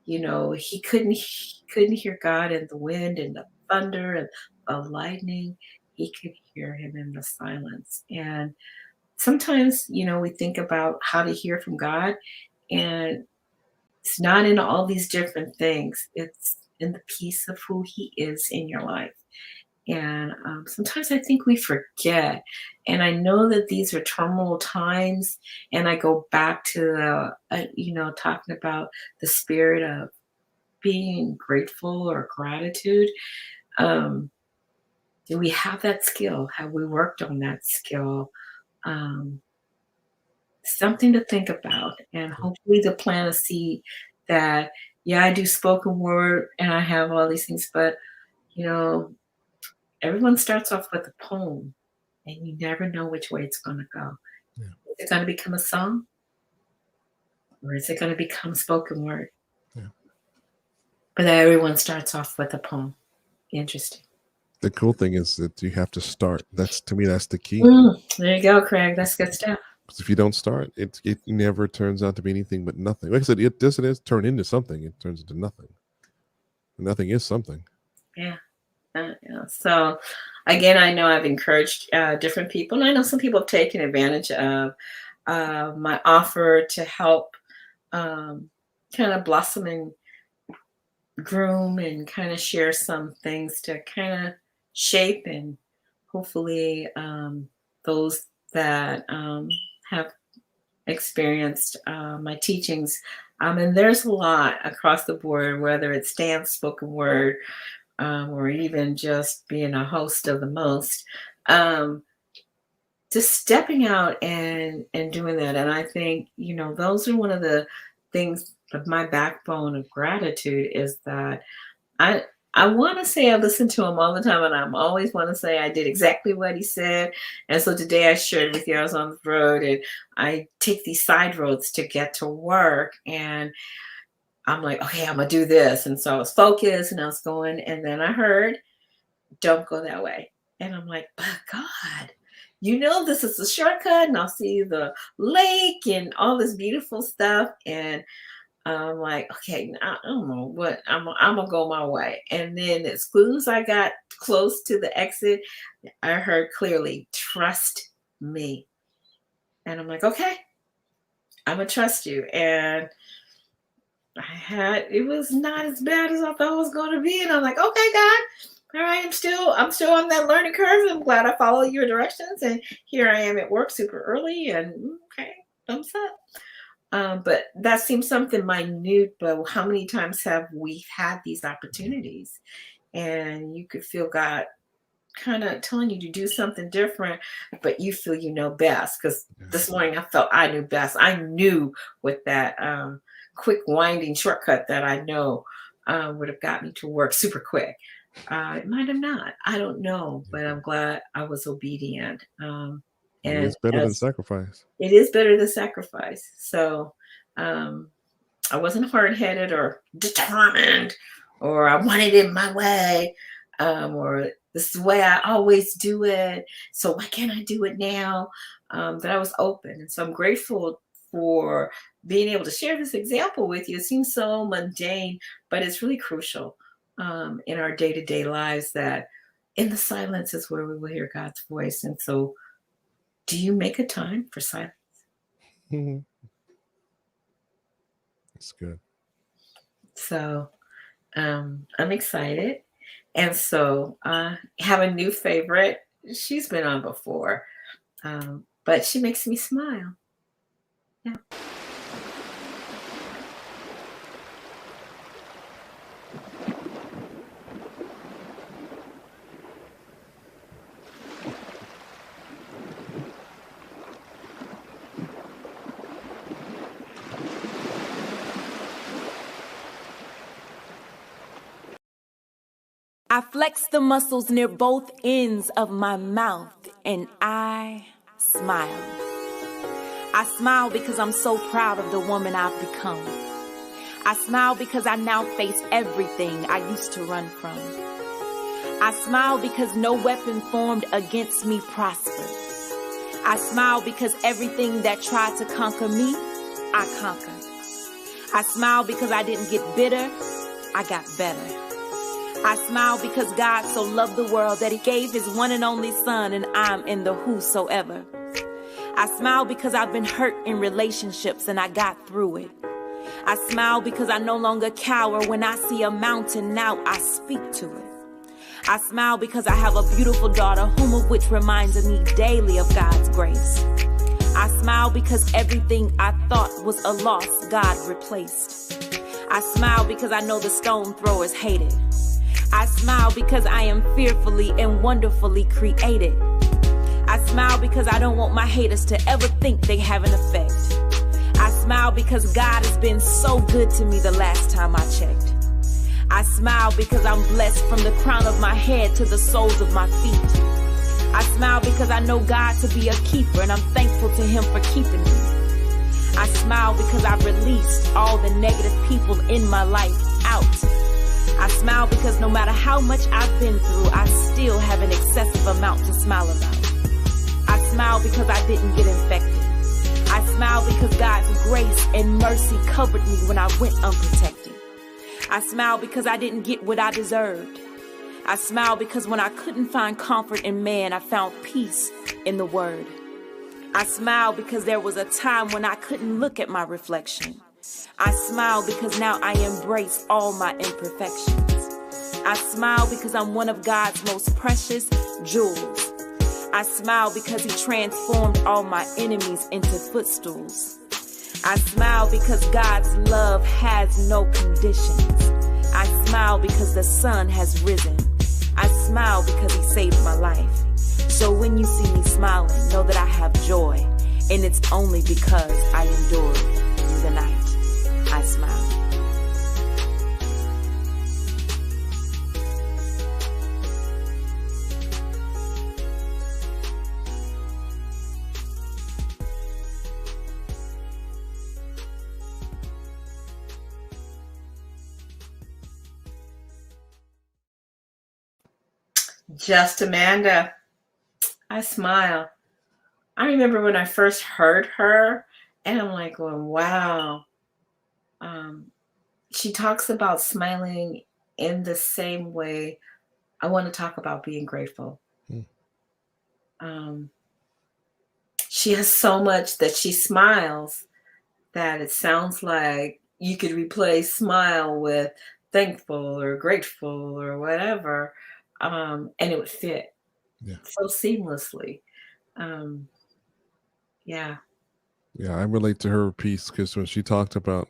he couldn't hear God in the wind and the thunder and the lightning, he could hear him in the silence. And sometimes, we think about how to hear from God, and it's not in all these different things. It's in the peace of who he is in your life. And sometimes I think we forget. And I know that these are terminal times. And I go back to talking about the spirit of being grateful or gratitude. Um, do we have that skill? Have we worked on that skill? Um, Something to think about. And hopefully to plant a seed that, yeah, I do spoken word and I have all these things, but, everyone starts off with a poem and you never know which way it's going to go. Yeah. Is it going to become a song? Or is it going to become spoken word? Yeah. But everyone starts off with a poem. Interesting. The cool thing is that you have to start. To me, that's the key. There you go, Craig. That's good stuff. Because if you don't start, it never turns out to be anything but nothing. Like I said, it doesn't turn into something. It turns into nothing. Nothing is something. Yeah. So, again, I know I've encouraged different people, and I know some people have taken advantage of my offer to help kind of blossom and groom and kind of share some things to kind of shape and hopefully those that have experienced my teachings. And there's a lot across the board, whether it's dance, spoken word, or even just being a host of the most. Just stepping out and doing that. And I think, those are one of the things of my backbone of gratitude is that I want to say I listen to him all the time, and I'm always want to say I did exactly what he said. And so today I shared with you, I was on the road and I take these side roads to get to work, and I'm like, okay, I'm gonna do this. And so I was focused and I was going, and then I heard, don't go that way. And I'm like, but God, this is a shortcut, and I'll see the lake and all this beautiful stuff. And I'm like, okay, I don't know what I'm gonna go my way. And then as soon as I got close to the exit, I heard clearly, trust me. And I'm like, okay, I'm gonna trust you. And it was not as bad as I thought it was gonna be. And I'm like, okay, God, all right, I'm still on that learning curve. I'm glad I followed your directions. And here I am at work super early, and okay, thumbs up. But that seems something minute, but how many times have we had these opportunities and you could feel God kind of telling you to do something different, but you feel you know best? Because this morning I felt I knew best. I knew with that quick winding shortcut that I know would have got me to work super quick. It might have not. I don't know, but I'm glad I was obedient. And it's better than sacrifice. It is better than sacrifice. So I wasn't hard-headed or determined, or I wanted it my way, or this is the way I always do it, so why can't I do it now? But I was open. And so I'm grateful for being able to share this example with you. It seems so mundane, but it's really crucial in our day-to-day lives, that in the silence is where we will hear God's voice. And so do you make a time for silence? That's good. So I'm excited. And so I have a new favorite. She's been on before, but she makes me smile. Yeah. I flex the muscles near both ends of my mouth and I smile. I smile because I'm so proud of the woman I've become. I smile because I now face everything I used to run from. I smile because no weapon formed against me prospers. I smile because everything that tried to conquer me, I conquered. I smile because I didn't get bitter, I got better. I smile because God so loved the world that he gave his one and only son, and I'm in the whosoever. I smile because I've been hurt in relationships and I got through it. I smile because I no longer cower. When I see a mountain, now I speak to it. I smile because I have a beautiful daughter, whom of which reminds me daily of God's grace. I smile because everything I thought was a loss, God replaced. I smile because I know the stone throwers hate it. I smile because I am fearfully and wonderfully created. I smile because I don't want my haters to ever think they have an effect. I smile because God has been so good to me the last time I checked. I smile because I'm blessed from the crown of my head to the soles of my feet. I smile because I know God to be a keeper and I'm thankful to him for keeping me. I smile because I've released all the negative people in my life out. I smile because no matter how much I've been through, I still have an excessive amount to smile about. I smile because I didn't get infected. I smile because God's grace and mercy covered me when I went unprotected. I smile because I didn't get what I deserved. I smile because when I couldn't find comfort in man, I found peace in the word. I smile because there was a time when I couldn't look at my reflection. I smile because now I embrace all my imperfections. I smile because I'm one of God's most precious jewels. I smile because he transformed all my enemies into footstools. I smile because God's love has no conditions. I smile because the sun has risen. I smile because he saved my life. So when you see me smiling, know that I have joy, and it's only because I endured through the night. I smile. Just Amanda. I smile. I remember when I first heard her, and I'm like, going, wow. She talks about smiling in the same way I want to talk about being grateful. She has so much that she smiles that it sounds like you could replace smile with thankful or grateful or whatever, and it would fit so seamlessly. Yeah. Yeah, I relate to her piece because when she talked about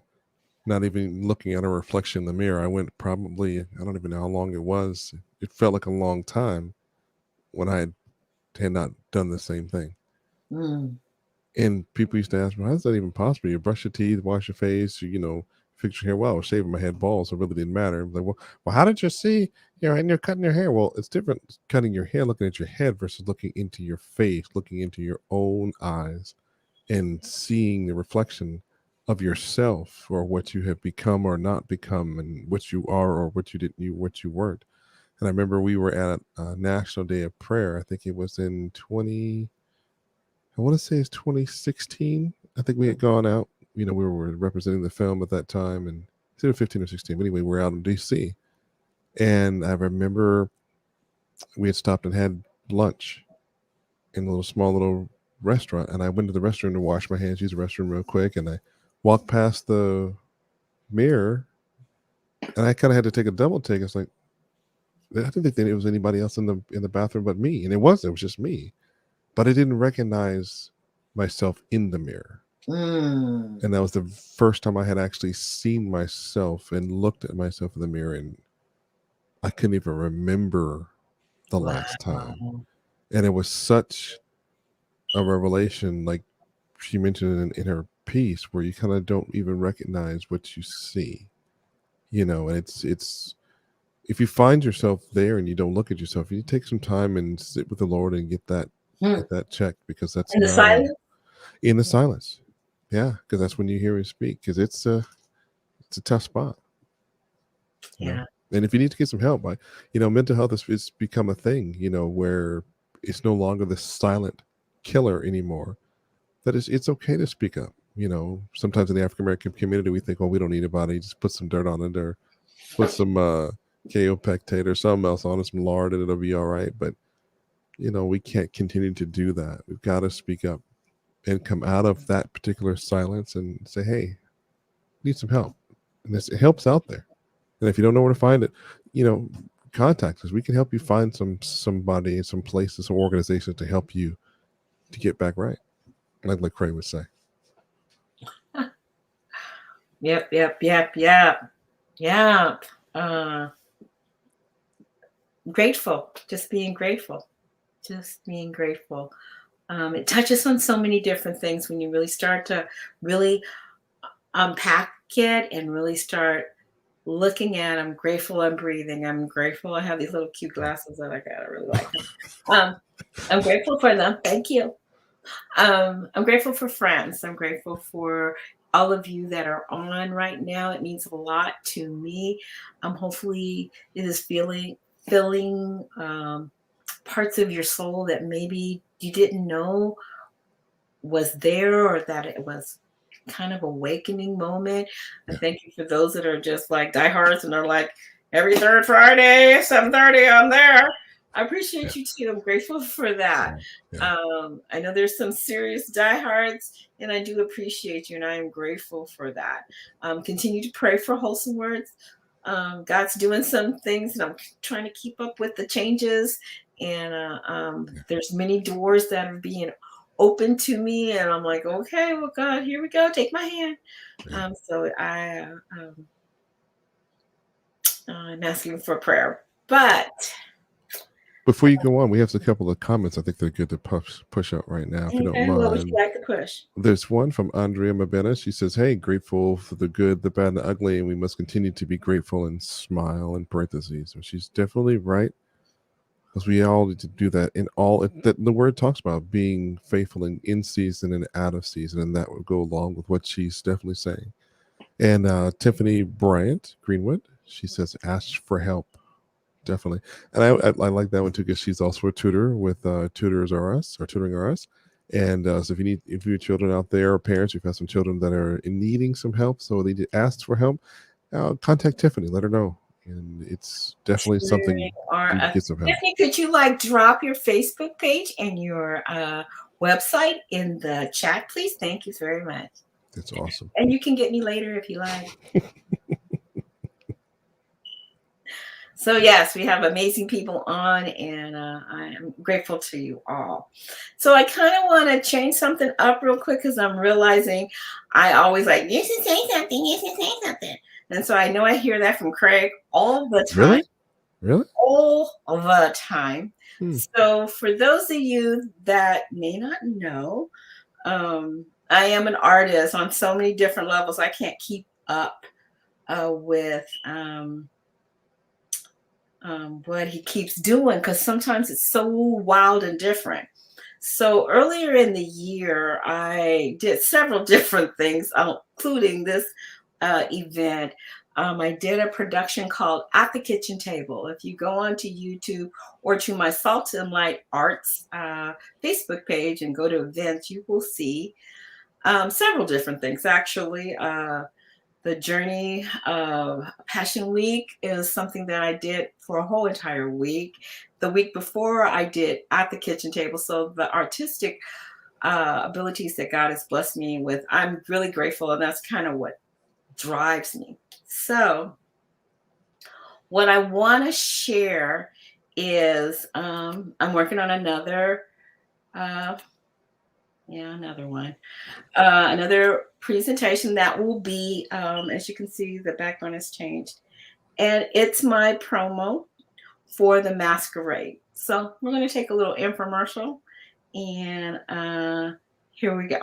not even looking at a reflection in the mirror, I went probably, I don't even know how long it was. It felt like a long time when I had not done the same thing. And people used to ask me, how is that even possible? You brush your teeth, wash your face, fix your hair. Well, I was shaving my head bald, so it really didn't matter. Like, well, how did you see? And you're cutting your hair. Well, it's different cutting your hair, looking at your head versus looking into your face, looking into your own eyes and seeing the reflection of yourself or what you have become or not become and what you are or what you weren't. And I remember we were at a National Day of Prayer. I think it was in I want to say it's 2016. I think we had gone out. We were representing the film at that time, and it's either 15 or 16. But anyway, we're out in DC, and I remember we had stopped and had lunch in a small little restaurant, and I went to the restroom to wash my hands, use the restroom real quick, and I walked past the mirror, and I kind of had to take a double take. It's like, I didn't think that it was anybody else in the bathroom but me, and it wasn't. It was just me, but I didn't recognize myself in the mirror. And that was the first time I had actually seen myself and looked at myself in the mirror, and I couldn't even remember the last time. And it was such a revelation, like she mentioned in her piece, where you kind of don't even recognize what you see, and it's if you find yourself there and you don't look at yourself, you take some time and sit with the Lord and get that checked, because that's in the silence. In the silence. Yeah, because that's when you hear him speak, because it's a tough spot. Yeah. And if you need to get some help, mental health is become a thing, where it's no longer the silent killer anymore. That it's okay to speak up. Sometimes in the African American community, we think, well, we don't need anybody. Just put some dirt on it, or put some KO pectate or something else on it, some lard, and it'll be all right. But, we can't continue to do that. We've got to speak up and come out of that particular silence and say, hey, need some help. And it helps out there. And if you don't know where to find it, contact us. We can help you find somebody, some places, some organizations to help you to get back right. Like Lecrae would say. Yep. Grateful. Just being grateful. It touches on so many different things when you really start to really unpack it and really start looking at. I'm grateful I'm breathing. I'm grateful I have these little cute glasses that I got. I really like them. I'm grateful for them. Thank you. I'm grateful for friends. I'm grateful for all of you that are on right now. It means a lot to me. Hopefully it is filling parts of your soul that maybe you didn't know was there, or that it was kind of awakening moment. Yeah. And thank you for those that are just like diehards and are like, every third Friday, 7:30, I'm there. I appreciate you too. I'm grateful for that. Yeah. I know there's some serious diehards, and I do appreciate you, and I am grateful for that. Continue to pray for Wholesome Words. God's doing some things, and I'm trying to keep up with the changes. And there's many doors that are being open to me, and I'm like, okay, well, God, here we go. Take my hand. So I'm asking for prayer. But before you go on, we have a couple of comments. I think they're good to push out right now, if you don't mind. What would you like to push? There's one from Andrea Mabena. She says, hey, grateful for the good, the bad, and the ugly, and we must continue to be grateful and smile, in parentheses. So she's definitely right, because we all need to do that that the word talks about being faithful in season and out of season, and that would go along with what she's definitely saying. And Tiffany Bryant Greenwood, she says, ask for help. Definitely. And I like that one too, because she's also a tutor with Tutoring R Us. And so if you have children out there, or parents, if you have some children that are needing some help, so they ask for help, contact Tiffany, let her know. And it's definitely something you can get some help. Tiffany, could you drop your Facebook page and your website in the chat, please? Thank you very much. That's awesome. And you can get me later if you like. So yes, we have amazing people on, and I am grateful to you all. So I kind of want to change something up real quick, because I'm realizing I always like, you should say something. And so I know I hear that from Craig all the time. Really? All the time. So for those of you that may not know, I am an artist on so many different levels. I can't keep up with what he keeps doing, because sometimes it's so wild and different. So earlier in the year, I did several different things, including this event. I did a production called At the Kitchen Table. If you go onto YouTube or to my Salt and Light Arts Facebook page and go to events, you will see several different things, actually. The Journey of Passion Week is something that I did for a whole entire week. The week before, I did At the Kitchen Table. So the artistic abilities that God has blessed me with, I'm really grateful, and that's kind of what drives me. So what I want to share is I'm working on another another presentation that will be, as you can see, the background has changed, and it's my promo for the masquerade. So we're going to take a little infomercial, and here we go.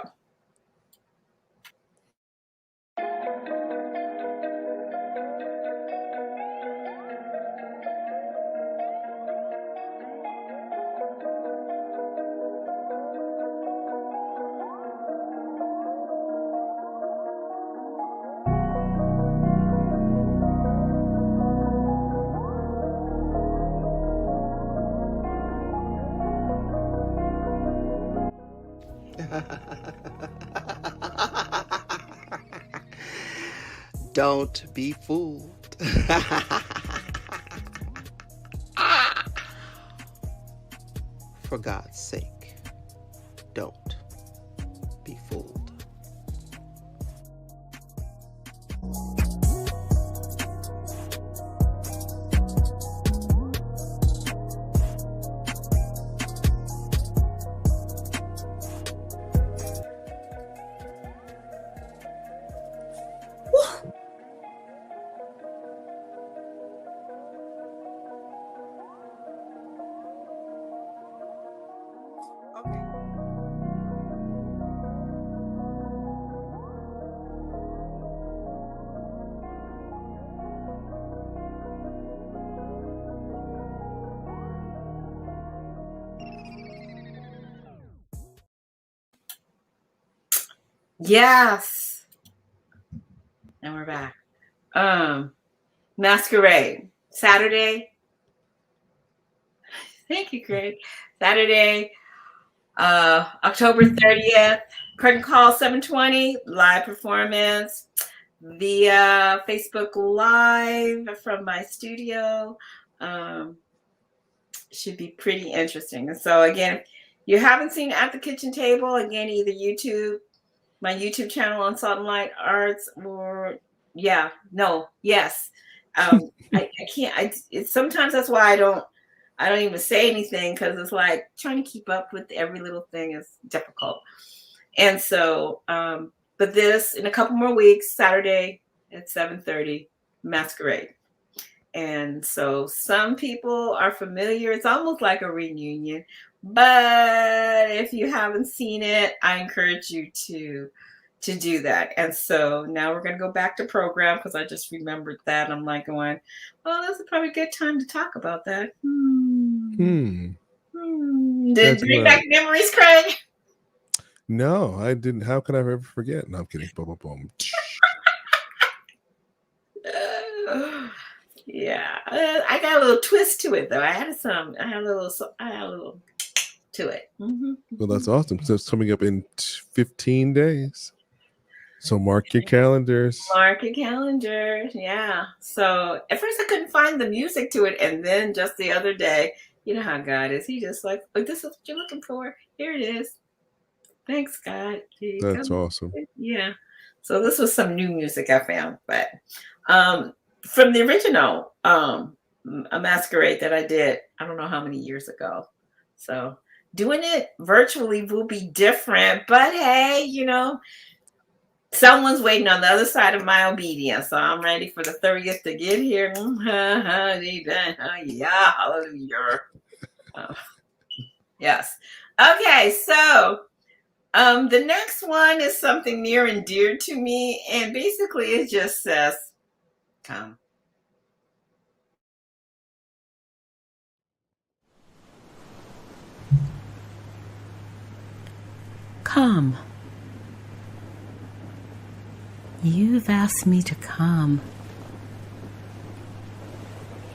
Don't be fooled. For God's sake, don't be fooled. Yes. And we're back. Masquerade. Saturday. Thank you, Greg. Saturday, October 30th. Curtain call 7:20. Live performance via Facebook Live from my studio. Should be pretty interesting. And so again, if you haven't seen At the Kitchen Table, again, either YouTube, my YouTube channel on Salt and Light Arts, or yes. I can't. It's sometimes that's why I don't even say anything, because it's like trying to keep up with every little thing is difficult. And so, but this in a couple more weeks, Saturday at 7:30, Masquerade. And so some people are familiar. It's almost like a reunion. But if you haven't seen it, I encourage you to do that. And so now we're going to go back to program, because I just remembered that. I'm like going, well, this is probably a good time to talk about that. Did it bring back memories, Craig? No, I didn't. How could I ever forget? No, I'm kidding. Boom, boom, boom. Yeah, I got a little twist to it, though. I had a little to it. Mm-hmm. Well, that's awesome. So it's coming up in 15 days. So mark your calendars. Mark your calendars. Yeah. So at first I couldn't find the music to it, and then just the other day, you know how God is. He just like, oh, this is what you're looking for. Here it is. Thanks, God. That's awesome. Yeah. So this was some new music I found, but from the original a Masquerade that I did, I don't know how many years ago. So doing it virtually will be different, but hey, you know, someone's waiting on the other side of my obedience. So I'm ready for the 30th to get here. Yeah, hallelujah. Yes. Okay, so the next one is something near and dear to me, and basically it just says, come. Come. You've asked me to come.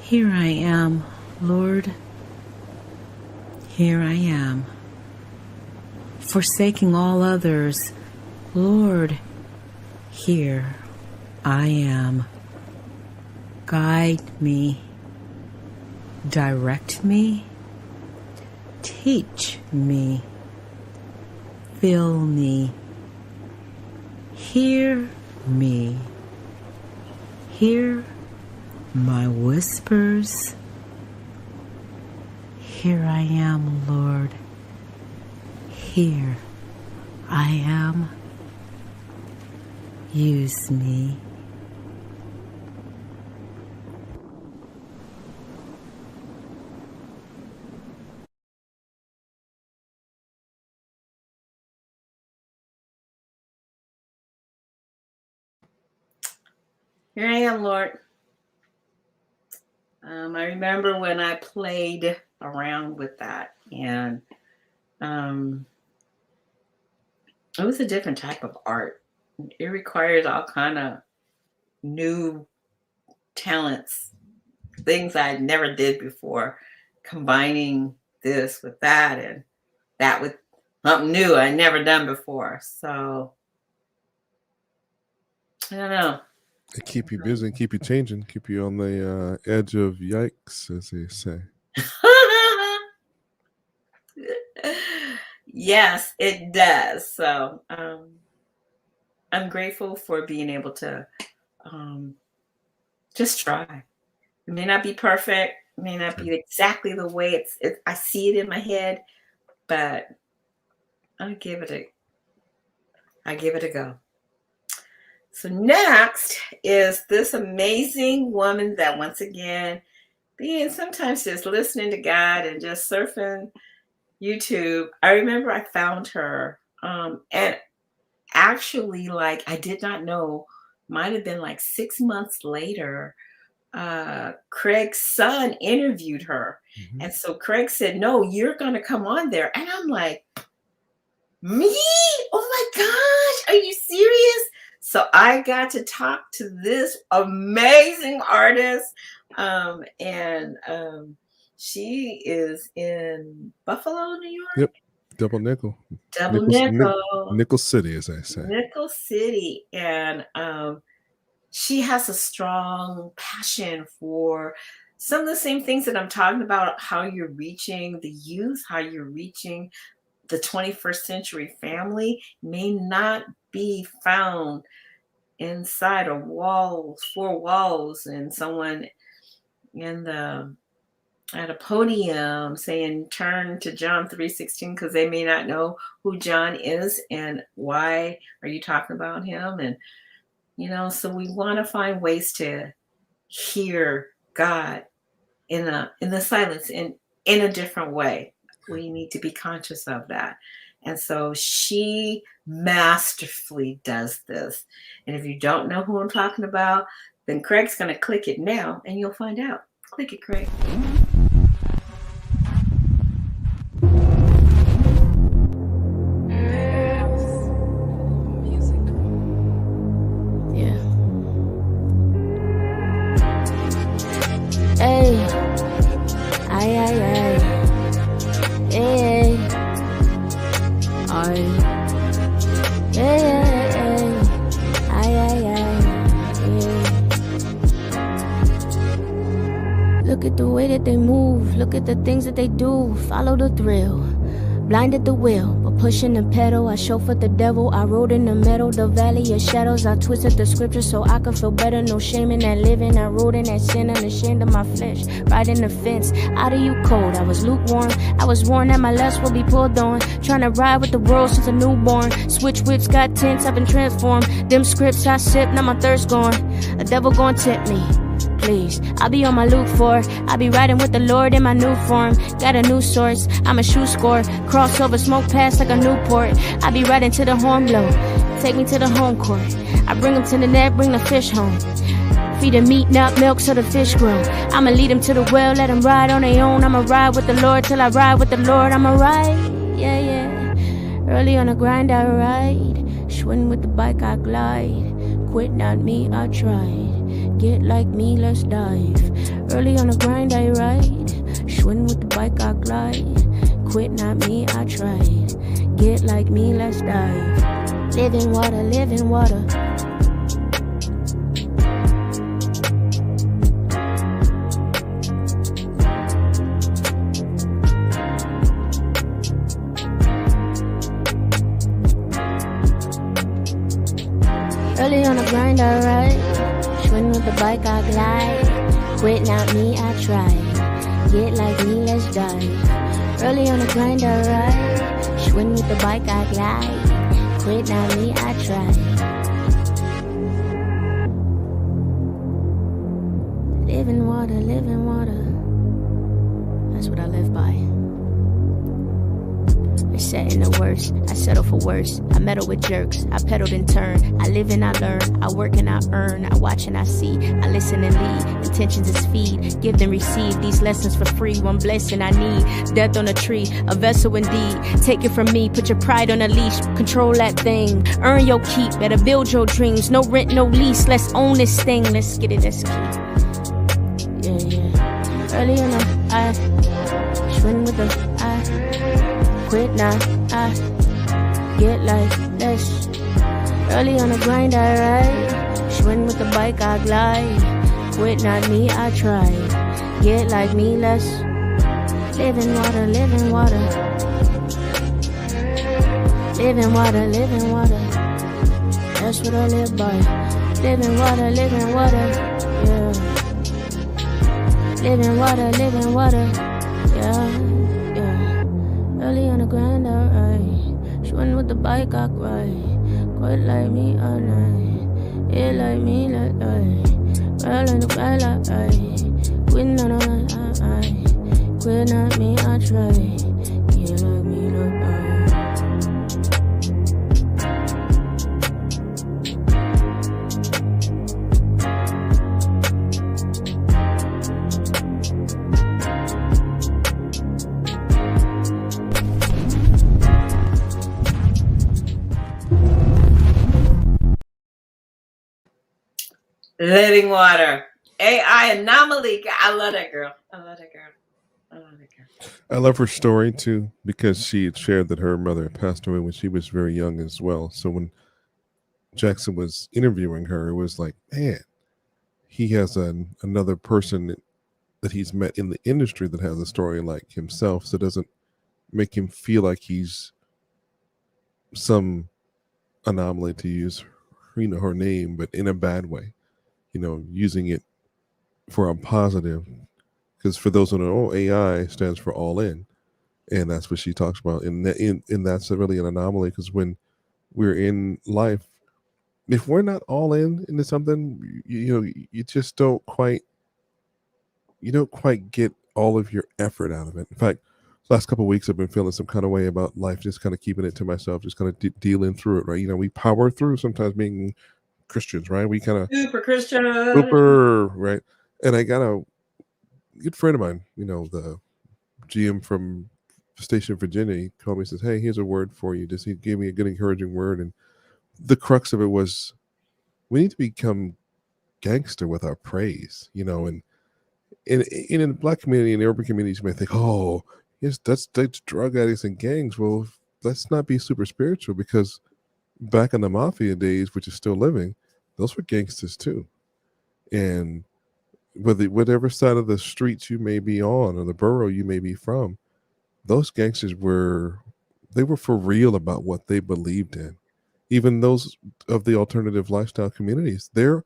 Here I am, Lord. Here I am. Forsaking all others, Lord, here I am. Guide me. Direct me. Teach me. fill me. Hear me. Hear my whispers. Here I am, Lord. Here I am. Use me. Here I am, Lord. I remember when I played around with that, and it was a different type of art. It requires all kind of new talents, things I never did before, combining this with that and that with something new I never done before. So I don't know. They keep you busy and keep you changing, keep you on the edge of yikes, as they say. Yes, it does. So I'm grateful for being able to just try. It may not be perfect, it may not be exactly the way I see it in my head, but I give it a go. So next is this amazing woman that, once again, being sometimes just listening to God and just surfing YouTube. I remember I found her, and actually, like, I did not know, might have been like 6 months later, Craig's son interviewed her. Mm-hmm. And so Craig said, no, you're going to come on there. And I'm like, me? Oh my gosh, are you serious? So I got to talk to this amazing artist. And she is in Buffalo, New York. Yep. Double nickel. Nickel City, as I say. Nickel City. And she has a strong passion for some of the same things that I'm talking about, how you're reaching the youth, how you're reaching the 21st century family may not be found inside of four walls, and someone at a podium saying, turn to John 3:16, because they may not know who John is and why are you talking about him. And, so we want to find ways to hear God in the silence, in a different way. We need to be conscious of that. And so she masterfully does this. And if you don't know who I'm talking about, then Craig's going to click it now and you'll find out. Click it, Craig. Yeah. Hey. Ay, ay, ay. Hey. Ay. Hey. Ay, ay, ay. Look at the way that they move. Look at the things that they do. Follow the thrill. Blinded the wheel, but pushing the pedal. I chauffeured the devil, I rode in the meadow. The valley of shadows, I twisted the scripture so I could feel better. No shame in that living, I rode in that sin, unashamed of my flesh. Riding the fence, out of you cold. I was lukewarm, I was warned that my lust will be pulled on. Trying to ride with the world since a newborn. Switch whips got tense, I've been transformed. Them scripts I sip, now my thirst gone. A devil gon' tempt me. Please, I'll be on my Luke 4. I'll be riding with the Lord in my new form. Got a new source, I'm a shoe score. Crossover, smoke past like a Newport. I'll be riding to the horn blow. Take me to the home court. I bring them to the net, bring the fish home. Feed them meat, not milk, so the fish grow. I'ma lead them to the well, let them ride on their own. I'ma ride with the Lord till I ride with the Lord. I'ma ride, yeah, yeah. Early on the grind, I ride. Schwinn with the bike, I glide. Quit, not me, I tried. Get like me, let's dive. Early on the grind, I ride. Schwinn with the bike, I glide. Quit, not me, I tried. Get like me, let's dive. Living water, living water. grind, alright. Swing with the bike, I glide. Quit, not me, I try. Get like me, let's dive. Early on the grind, alright. Swing with the bike, I glide. Quit, not me, I try. Living water, living water. That's what I live by. I set in the worst, I settle for worse. I meddle with jerks, I pedaled and turn. I live and I learn, I work and I earn. I watch and I see, I listen and lead. Intentions is feed, give and receive. These lessons for free, one blessing I need. Death on a tree, a vessel indeed. Take it from me, put your pride on a leash. Control that thing, earn your keep. Better build your dreams, no rent, no lease. Let's own this thing, let's get it, that's key. Early on the I swing with the I quit now I get like this. Early on the grind I ride. Swing with the bike I glide. Quit not me I try. Get like me less. Living water, living water. Living water, living water. That's what I live by. Living water, living water. Yeah. Living water, yeah, yeah. Early on the grind, alright. Swing with the bike, I cry. Quit like me all night. Yeah, like me, like I. Early on the grind, like I. Quit not on I. Quit not me, I try. Yeah, like me, like I. Living water. AI anomaly. I love that girl. I love that girl. I love that girl. I love her story too, because she had shared that her mother had passed away when she was very young as well. So when Jackson was interviewing her, it was like, man, he has another person that he's met in the industry that has a story like himself. So it doesn't make him feel like he's some anomaly, to use her name, but in a bad way. Using it for a positive, because for those who don't know, AI stands for all in, and that's what she talks about. And that's really an anomaly, because when we're in life, if we're not all in into something, you just don't quite get all of your effort out of it. In fact, last couple of weeks I've been feeling some kind of way about life, just kind of keeping it to myself, just kind of dealing through it, right? We power through sometimes being Christians, right? We kind of super Christian, right? And I got a good friend of mine, the GM from Station Virginia. He called me and says, "Hey, here's a word for you." He gave me a good encouraging word, and the crux of it was, we need to become gangster with our praise, and in the Black community and urban communities, you may think, "Oh, yes, that's drug addicts and gangs." Well, let's not be super spiritual, because back in the mafia days, which is still living, those were gangsters too. And whatever side of the streets you may be on, or the borough you may be from, those gangsters were for real about what they believed in. Even those of the alternative lifestyle communities, they're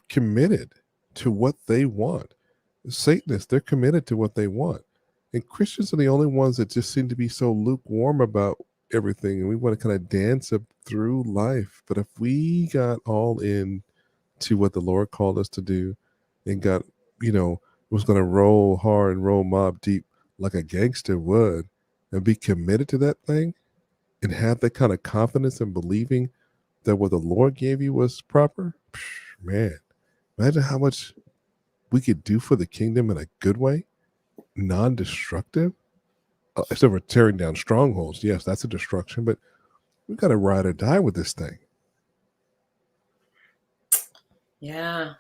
committed to what they want. Satanists, they're committed to what they want. And Christians are the only ones that just seem to be so lukewarm about everything, and we want to kind of dance up through life. But if we got all in to what the Lord called us to do, and got, was going to roll hard and roll mob deep like a gangster would, and be committed to that thing, and have that kind of confidence and believing that what the Lord gave you was proper, man, imagine how much we could do for the kingdom in a good way, non-destructive. Except for tearing down strongholds. Yes, that's a destruction, but we've got to ride or die with this thing. Yeah.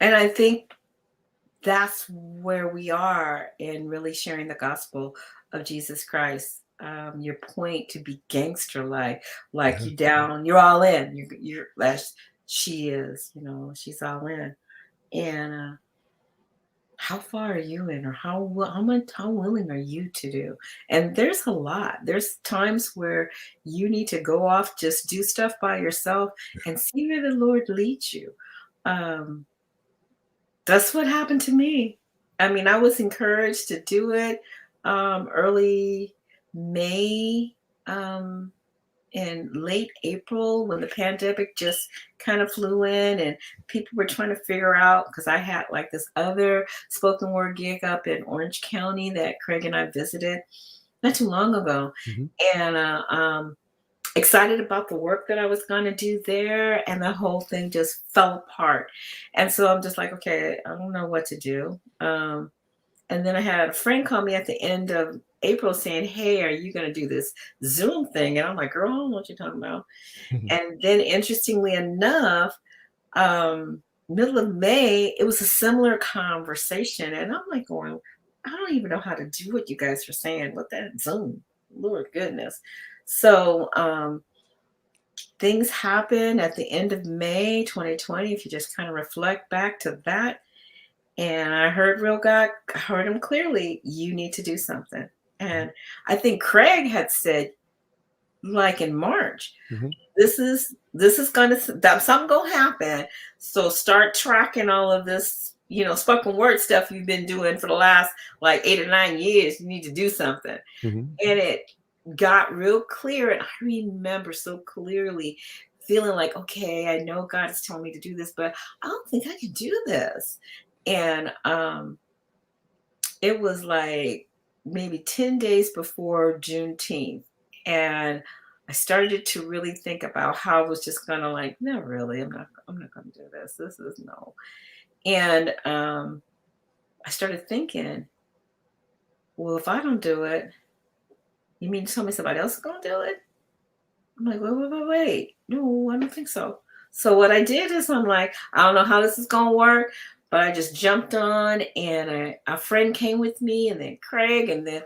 I think that's where we are in really sharing the gospel of Jesus Christ. Your point to be gangster like Yeah. you down, you're all in. You're she is, she's all in. And how far are you in, or how willing are you to do? And there's a lot. There's times where you need to go off, just do stuff by yourself and see where the Lord leads you. Um, that's what happened to me. I mean, I was encouraged to do it early May, in late April, when the pandemic just kind of flew in and people were trying to figure out, because I had like this other spoken word gig up in Orange County that Craig and I visited not too long ago. And excited about the work that I was going to do there, and the whole thing just fell apart. And so I'm just like, okay, I don't know what to do. And then I had a friend call me at the end of April saying, hey, are you going to do this Zoom thing? And I'm like, girl, I don't know what you're talking about. And then interestingly enough, middle of May, it was a similar conversation. And I'm like going, I don't even know how to do what you guys are saying with that Zoom. Lord goodness. So things happened at the end of May 2020. If you just kind of reflect back to that, and I heard real God, I heard him clearly, you need to do something. And I think Craig had said, like in March, this is gonna, something gonna happen. So start tracking all of this, spoken word stuff you've been doing for the last like 8 or 9 years. You need to do something. And it got real clear. And I remember so clearly feeling like, okay, I know God is telling me to do this, but I don't think I can do this. And it was like maybe 10 days before Juneteenth. And I started to really think about how I was just gonna like, no, really, I'm not gonna do this. This is no. And I started thinking, well, if I don't do it, you mean to tell me somebody else is gonna do it? I'm like, wait. No, I don't think so. So what I did is I'm like, I don't know how this is gonna work, but I just jumped on, and a friend came with me, and then Craig, and then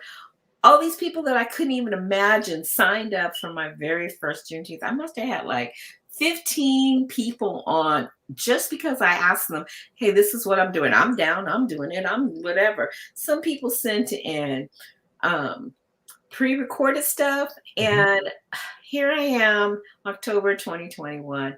all these people that I couldn't even imagine signed up for my very first Juneteenth. I must have had like 15 people on just because I asked them, hey, this is what I'm doing. I'm down. I'm doing it. I'm whatever. Some people sent in pre-recorded stuff. And here I am, October 2021.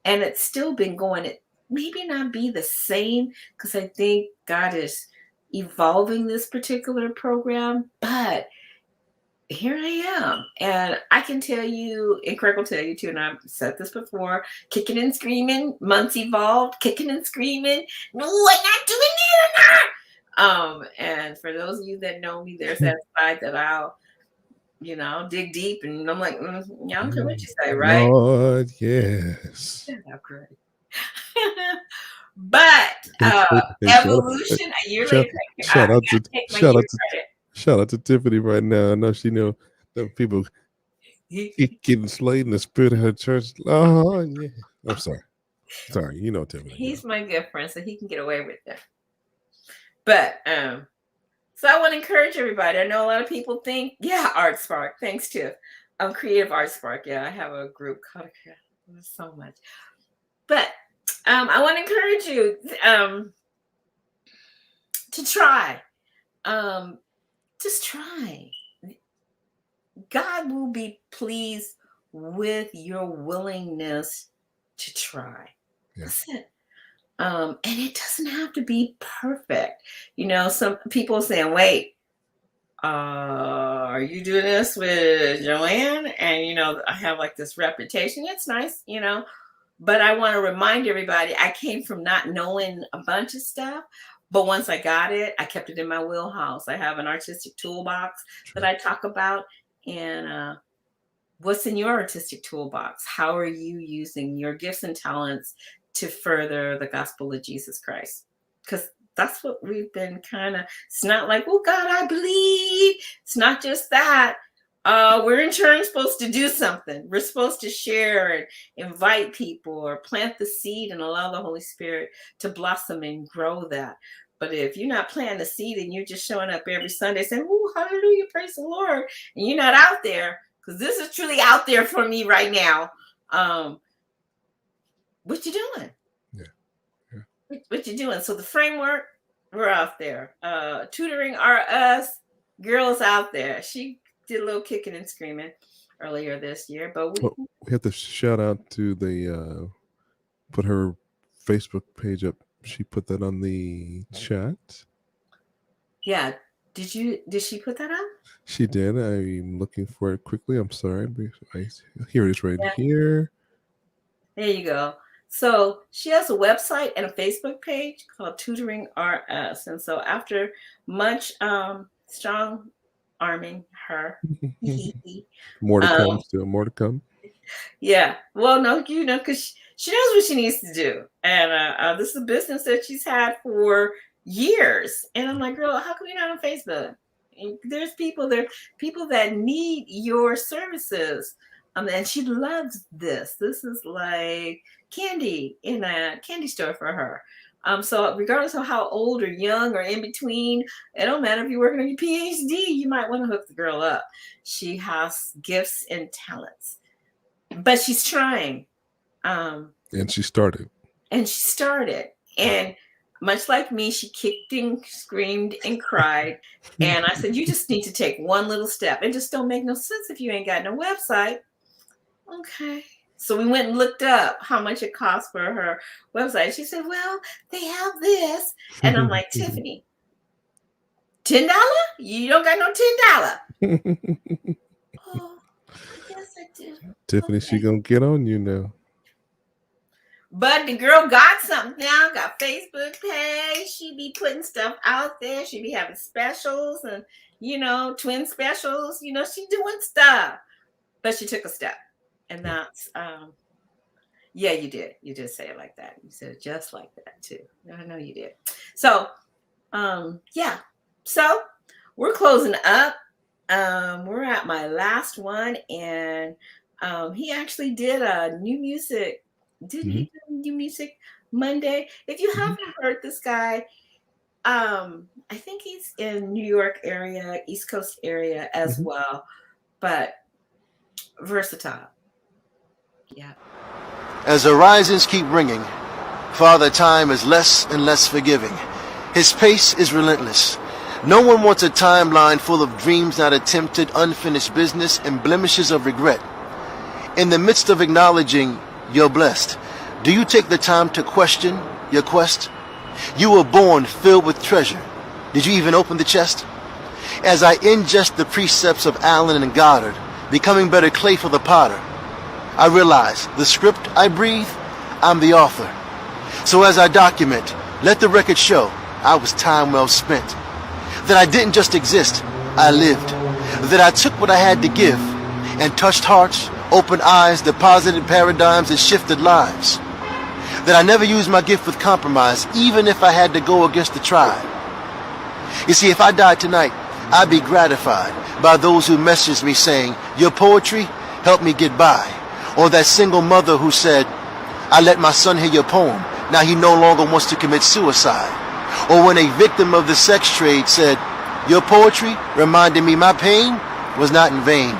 And it's still been going. It maybe not be the same, because I think God is evolving this particular program, but here I am. And I can tell you, and Craig will tell you too, and I've said this before, kicking and screaming, months evolved, kicking and screaming, no, I'm not doing it. And for those of you that know me, there's that side that I'll, dig deep, and I'm like, yeah, I don't care what you say, right? Lord, yes. Shut up, Craig. But evolution, a year later, shout out to Tiffany right now. I know she know the people getting slayed in the spirit of her church. Oh yeah, I'm sorry, Tiffany. He's my good friend, so he can get away with it. But so I want to encourage everybody. I know a lot of people think, yeah, Art Spark. Thanks, Tiff. Creative Art Spark. Yeah, I have a group called so much. But I want to encourage you to try. Just try. God will be pleased with your willingness to try. Yeah. That's it. And it doesn't have to be perfect. Some people saying, wait, are you doing this with Joanne? And, I have like this reputation. It's nice, but I want to remind everybody, I came from not knowing a bunch of stuff. But once I got it, I kept it in my wheelhouse. I have an artistic toolbox that I talk about. And what's in your artistic toolbox? How are you using your gifts and talents to further the gospel of Jesus Christ? Because that's what we've been it's not like, oh, God, I believe. It's not just that. We're in turn supposed to do something. We're supposed to share and invite people or plant the seed and allow the Holy Spirit to blossom and grow that. But if you're not planting the seed and you're just showing up every Sunday saying, oh, hallelujah, praise the Lord, and you're not out there, because this is truly out there for me right now, what you doing? Yeah. What you doing? So the framework, we're out there. Tutoring are us girls out there. She did a little kicking and screaming earlier this year, but we have to shout out to the put her Facebook page up. She put that on the chat. Yeah. Did she put that up? She did. I'm looking for it quickly. I'm sorry. Here it is right here. There you go. So she has a website and a Facebook page called Tutoring RS. And so after much strong arming her, more to come, still more to come. Yeah. Well, no, because she knows what she needs to do. And this is a business that she's had for years. And I'm like, girl, how come you're not on Facebook? There's people there, people that need your services. And she loves this. This is like candy in a candy store for her. So regardless of how old or young or in between, it don't matter if you're working on your PhD, you might want to hook the girl up. She has gifts and talents, but she's trying. And she started. And much like me, she kicked and screamed and cried. And I said, you just need to take one little step. It just don't make no sense if you ain't got no website. Okay. So we went and looked up how much it costs for her website. She said, well, they have this. And I'm like, Tiffany, $10? You don't got no $10. Oh, yes, I do. Tiffany, she gonna get on you now. But the girl got something now, got Facebook page. She be putting stuff out there. She be having specials and, twin specials. She doing stuff. But she took a step. And that's, yeah, you did. You did say it like that. You said it just like that, too. I know you did. So, yeah. So, we're closing up. We're at my last one. And he actually did a new music. Didn't he do new music Monday? If you haven't heard this guy, I think he's in New York area, East Coast area as well, but versatile. Yeah. As horizons keep ringing, Father Time is less and less forgiving. His pace is relentless. No one wants a timeline full of dreams not attempted, unfinished business, and blemishes of regret. In the midst of acknowledging you're blessed, do you take the time to question your quest? You were born filled with treasure. Did you even open the chest? As I ingest the precepts of Allen and Goddard, becoming better clay for the potter, I realize the script I breathe, I'm the author. So as I document, let the record show I was time well spent. That I didn't just exist, I lived. That I took what I had to give and touched hearts, opened eyes, deposited paradigms, and shifted lives. That I never used my gift with compromise, even if I had to go against the tribe. You see, if I died tonight, I'd be gratified by those who messaged me saying, your poetry helped me get by. Or that single mother who said, I let my son hear your poem, now he no longer wants to commit suicide. Or when a victim of the sex trade said, your poetry reminded me my pain was not in vain.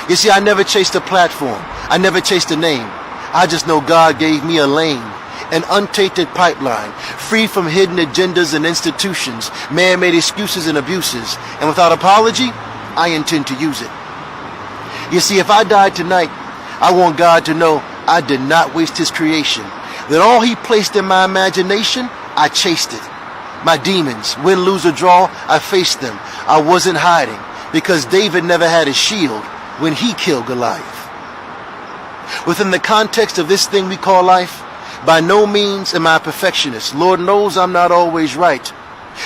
You see, I never chased a platform. I never chased a name. I just know God gave me a lane, an untainted pipeline, free from hidden agendas and institutions, man-made excuses and abuses. And without apology, I intend to use it. You see, if I died tonight, I want God to know I did not waste his creation. That all he placed in my imagination, I chased it. My demons, win, lose, or draw, I faced them. I wasn't hiding because David never had a shield when he killed Goliath. Within the context of this thing we call life, by no means am I a perfectionist. Lord knows I'm not always right.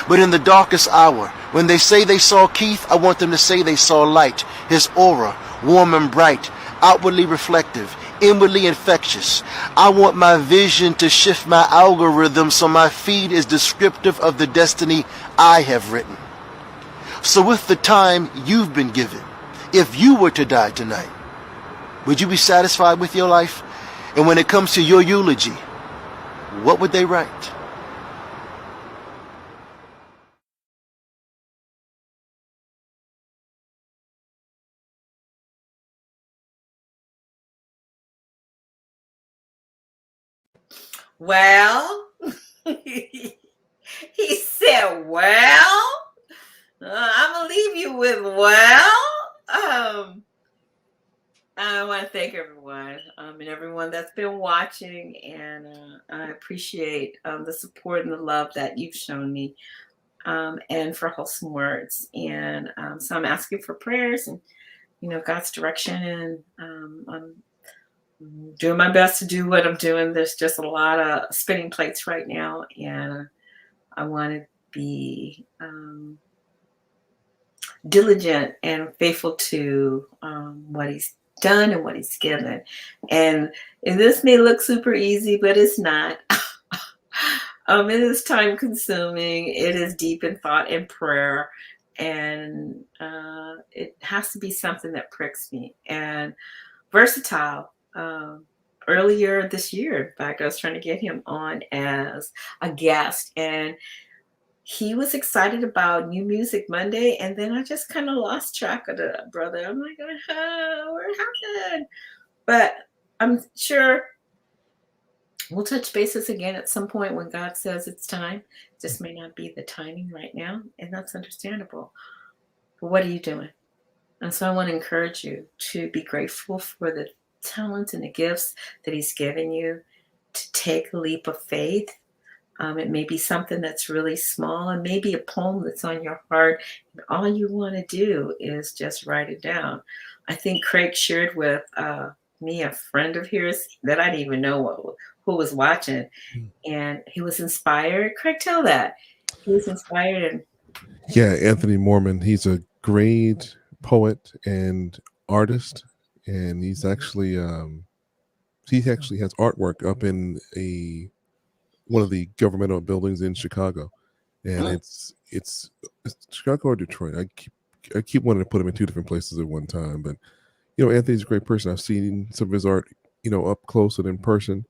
But in the darkest hour, when they say they saw Keith, I want them to say they saw light. His aura, warm and bright, outwardly reflective, inwardly infectious. I want my vision to shift my algorithm so my feed is descriptive of the destiny I have written. So with the time you've been given, if you were to die tonight, would you be satisfied with your life? And when it comes to your eulogy, what would they write? Well, he said said, well, I'm going to leave you with, well, I want to thank everyone and everyone that's been watching, and I appreciate the support and the love that you've shown me, and for wholesome words. And so I'm asking for prayers and God's direction, and I'm doing my best to do what I'm doing. There's just a lot of spinning plates right now, and I want to be diligent and faithful to what He's done and what He's given. And this may look super easy, but it's not. It is time consuming. It is deep in thought and prayer, and it has to be something that pricks me and versatile. Earlier this year, in fact, I was trying to get him on as a guest, and he was excited about New Music Monday, and then I just kind of lost track of the brother. I'm like, what happened? But I'm sure we'll touch bases again at some point when God says it's time. Just may not be the timing right now, and that's understandable. But what are you doing? And so I want to encourage you to be grateful for the talents and the gifts that He's given you, to take a leap of faith. It may be something that's really small, and maybe a poem that's on your heart. And all you want to do is just write it down. I think Craig shared with me, a friend of his that I didn't even know who was watching, and he was inspired. Craig, tell that. He was inspired. And yeah, Anthony Mormon, he's a great poet and artist, and he's actually he actually has artwork up in one of the governmental buildings in Chicago, and it's Chicago or Detroit. I keep wanting to put him in two different places at one time, but Anthony's a great person. I've seen some of his art up close and in person.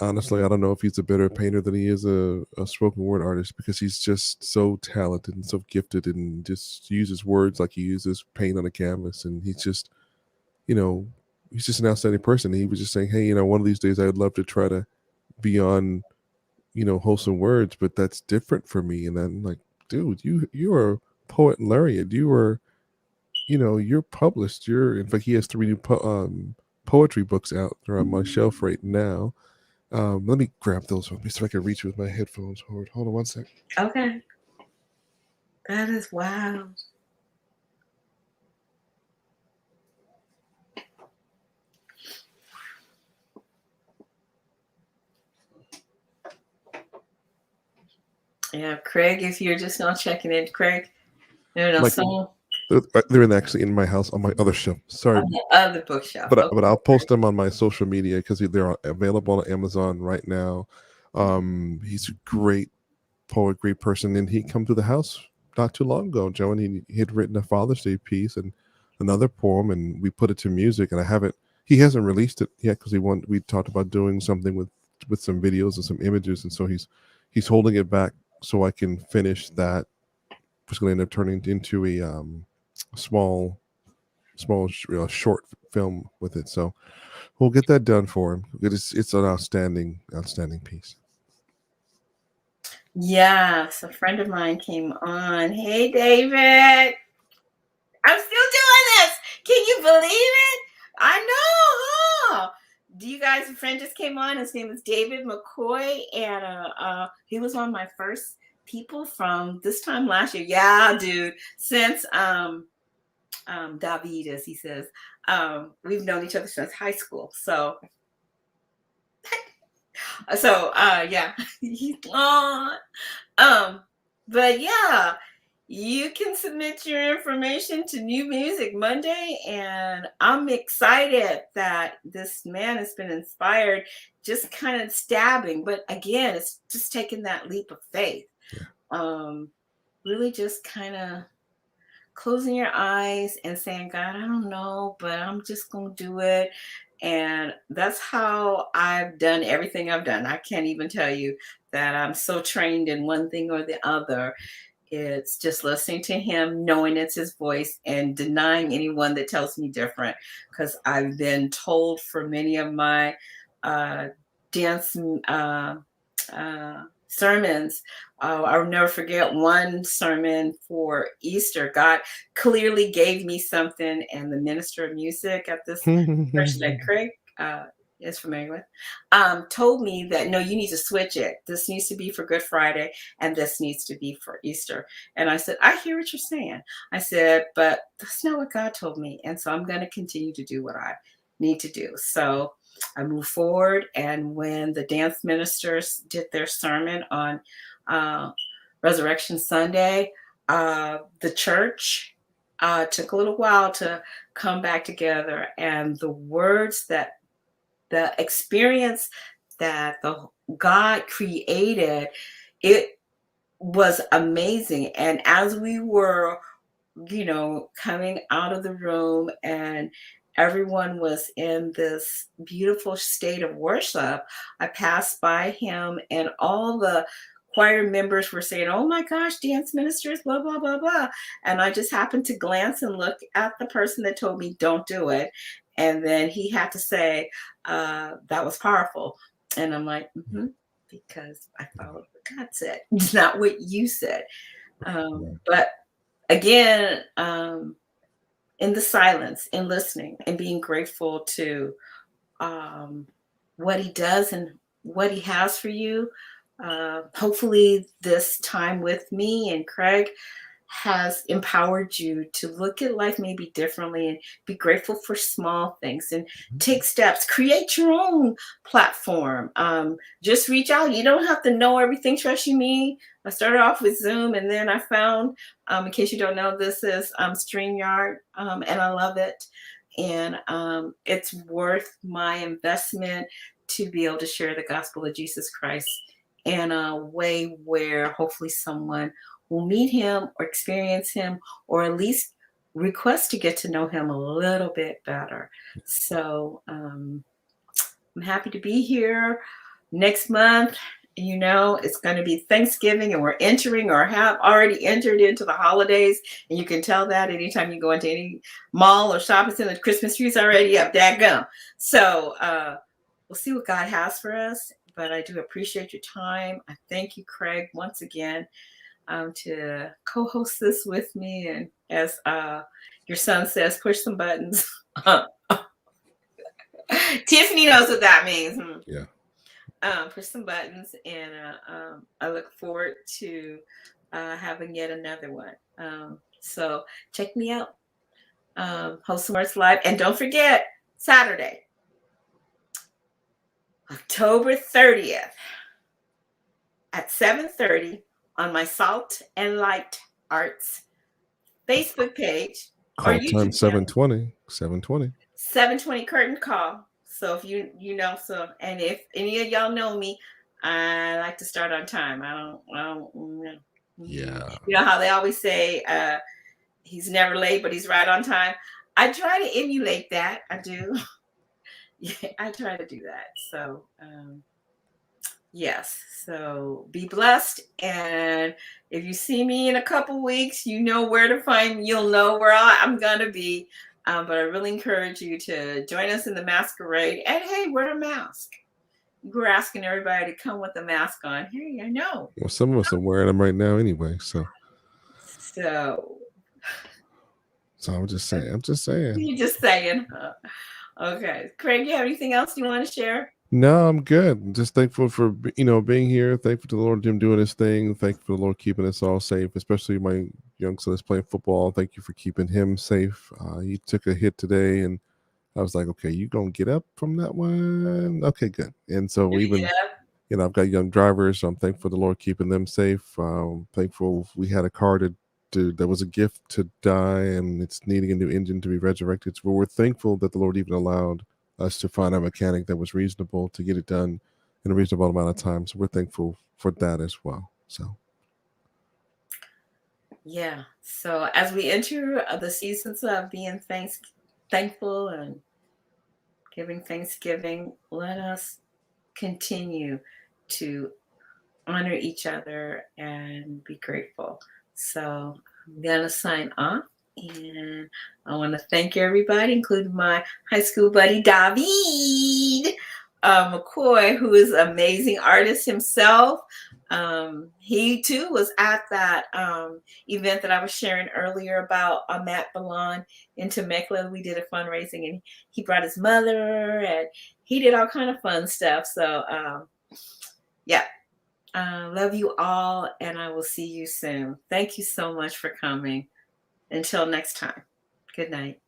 Honestly, I don't know if he's a better painter than he is a spoken word artist, because he's just so talented and so gifted, and just uses words like he uses paint on a canvas. And he's just, he's just an outstanding person. And he was just saying, hey, one of these days I would love to try to be on, wholesome words, but that's different for me. And I'm like, dude, you are a poet laureate. You are, you're published. In fact, he has 3 new poetry books out. They're on my shelf right now. Let me grab those with me so I can reach with my headphones. Hold on one sec. Okay. That is wild. Yeah, Craig, if you're just not checking in, Craig, they're actually in my house on my other shelf. Sorry, on the other bookshelf. But I'll post them on my social media because they're available on Amazon right now. He's a great poet, great person, and he come to the house not too long ago, Joe, and he had written a Father's Day piece and another poem, and we put it to music. And he hasn't released it yet because we talked about doing something with some videos and some images, and so he's holding it back so I can finish that. It's going to end up turning into a small short film with it. So we'll get that done for him. It's an outstanding piece. Yes, a friend of mine came on. Hey, David. I'm still doing this. Can you believe it? I know, huh? Do you guys, a friend just came on. His name is David McCoy, and he was one of my first people from this time last year. Yeah, dude. Since David, as he says, we've known each other since high school. So yeah, he's on. But yeah, you can submit your information to New Music Monday, and I'm excited that this man has been inspired, just kind of stabbing. But again, it's just taking that leap of faith. Really just kind of closing your eyes and saying, God, I don't know, but I'm just going to do it. And that's how I've done everything I've done. I can't even tell you that I'm so trained in one thing or the other. It's just listening to him, knowing it's his voice, and denying anyone that tells me different. Because I've been told for many of my dance sermons, I'll never forget one sermon for Easter. God clearly gave me something, and the minister of music at this church that Craig is familiar with told me that, no, you need to switch it. This needs to be for Good Friday, and this needs to be for Easter. And I said, I hear what you're saying. I said, but that's not what God told me. And so I'm going to continue to do what I need to do. So I moved forward. And when the dance ministers did their sermon on Resurrection Sunday, the church took a little while to come back together, and the words that the experience that the God created, it was amazing. And as we were, coming out of the room and everyone was in this beautiful state of worship, I passed by him and all the choir members were saying, oh my gosh, dance ministers, blah, blah, blah, blah. And I just happened to glance and look at the person that told me, don't do it. And then he had to say, that was powerful. And I'm like, because I followed what God said, not what you said. But again, in the silence, in listening, and being grateful to what he does and what he has for you. Hopefully this time with me and Craig has empowered you to look at life maybe differently and be grateful for small things and take steps. Create your own platform. Just reach out. You don't have to know everything. Trust you me. I started off with Zoom, and then I found, in case you don't know, this is StreamYard, and I love it. And it's worth my investment to be able to share the gospel of Jesus Christ in a way where hopefully someone will meet him or experience him, or at least request to get to know him a little bit better. So I'm happy to be here. Next month, it's going to be Thanksgiving, and we're entering or have already entered into the holidays. And you can tell that anytime you go into any mall or shopping center, the Christmas tree's already up, dadgum. So we'll see what God has for us. But I do appreciate your time. I thank you, Craig, once again, to co-host this with me. And as your son says, push some buttons. Tiffany knows what that means. Yeah. Push some buttons, and I look forward to having yet another one. So check me out, Wholesome Words Live, and don't forget Saturday, October 30th at 7:30 on my Salt and Light Arts Facebook page. Call time 720. 720 curtain call. So if you know, and if any of y'all know me, I like to start on time. I don't. Yeah. You know how they always say, he's never late, but he's right on time. I try to emulate that. I do. Yeah, I try to do that. So, yes. So be blessed. And if you see me in a couple weeks, you know where to find me. You'll know where I'm going to be. But I really encourage you to join us in the masquerade. And hey, wear a mask. We're asking everybody to come with a mask on. Hey, I know. Well, some of us are wearing them right now anyway. So I'm just saying. You're just saying. Okay. Craig, you have anything else you want to share? No, I'm good. I'm just thankful for being here. Thankful to the Lord, Jim, doing his thing. Thankful for the Lord keeping us all safe, especially my young son that's playing football. Thank you for keeping him safe. He took a hit today, and I was like, okay, you gonna get up from that one? Okay, good. And so I've got young drivers, so I'm thankful for the Lord keeping them safe. Thankful we had a car that was a gift to die, and it's needing a new engine to be resurrected. So we're thankful that the Lord even allowed us to find a mechanic that was reasonable to get it done in a reasonable amount of time. So we're thankful for that as well. So yeah. So as we enter the seasons of being thankful and giving Thanksgiving, let us continue to honor each other and be grateful. So I'm gonna sign off. And I want to thank everybody, including my high school buddy, David McCoy, who is an amazing artist himself. He too was at that event that I was sharing earlier about Matt Ballon in Temecula. We did a fundraising, and he brought his mother, and he did all kind of fun stuff. So yeah, love you all, and I will see you soon. Thank you so much for coming. Until next time, good night.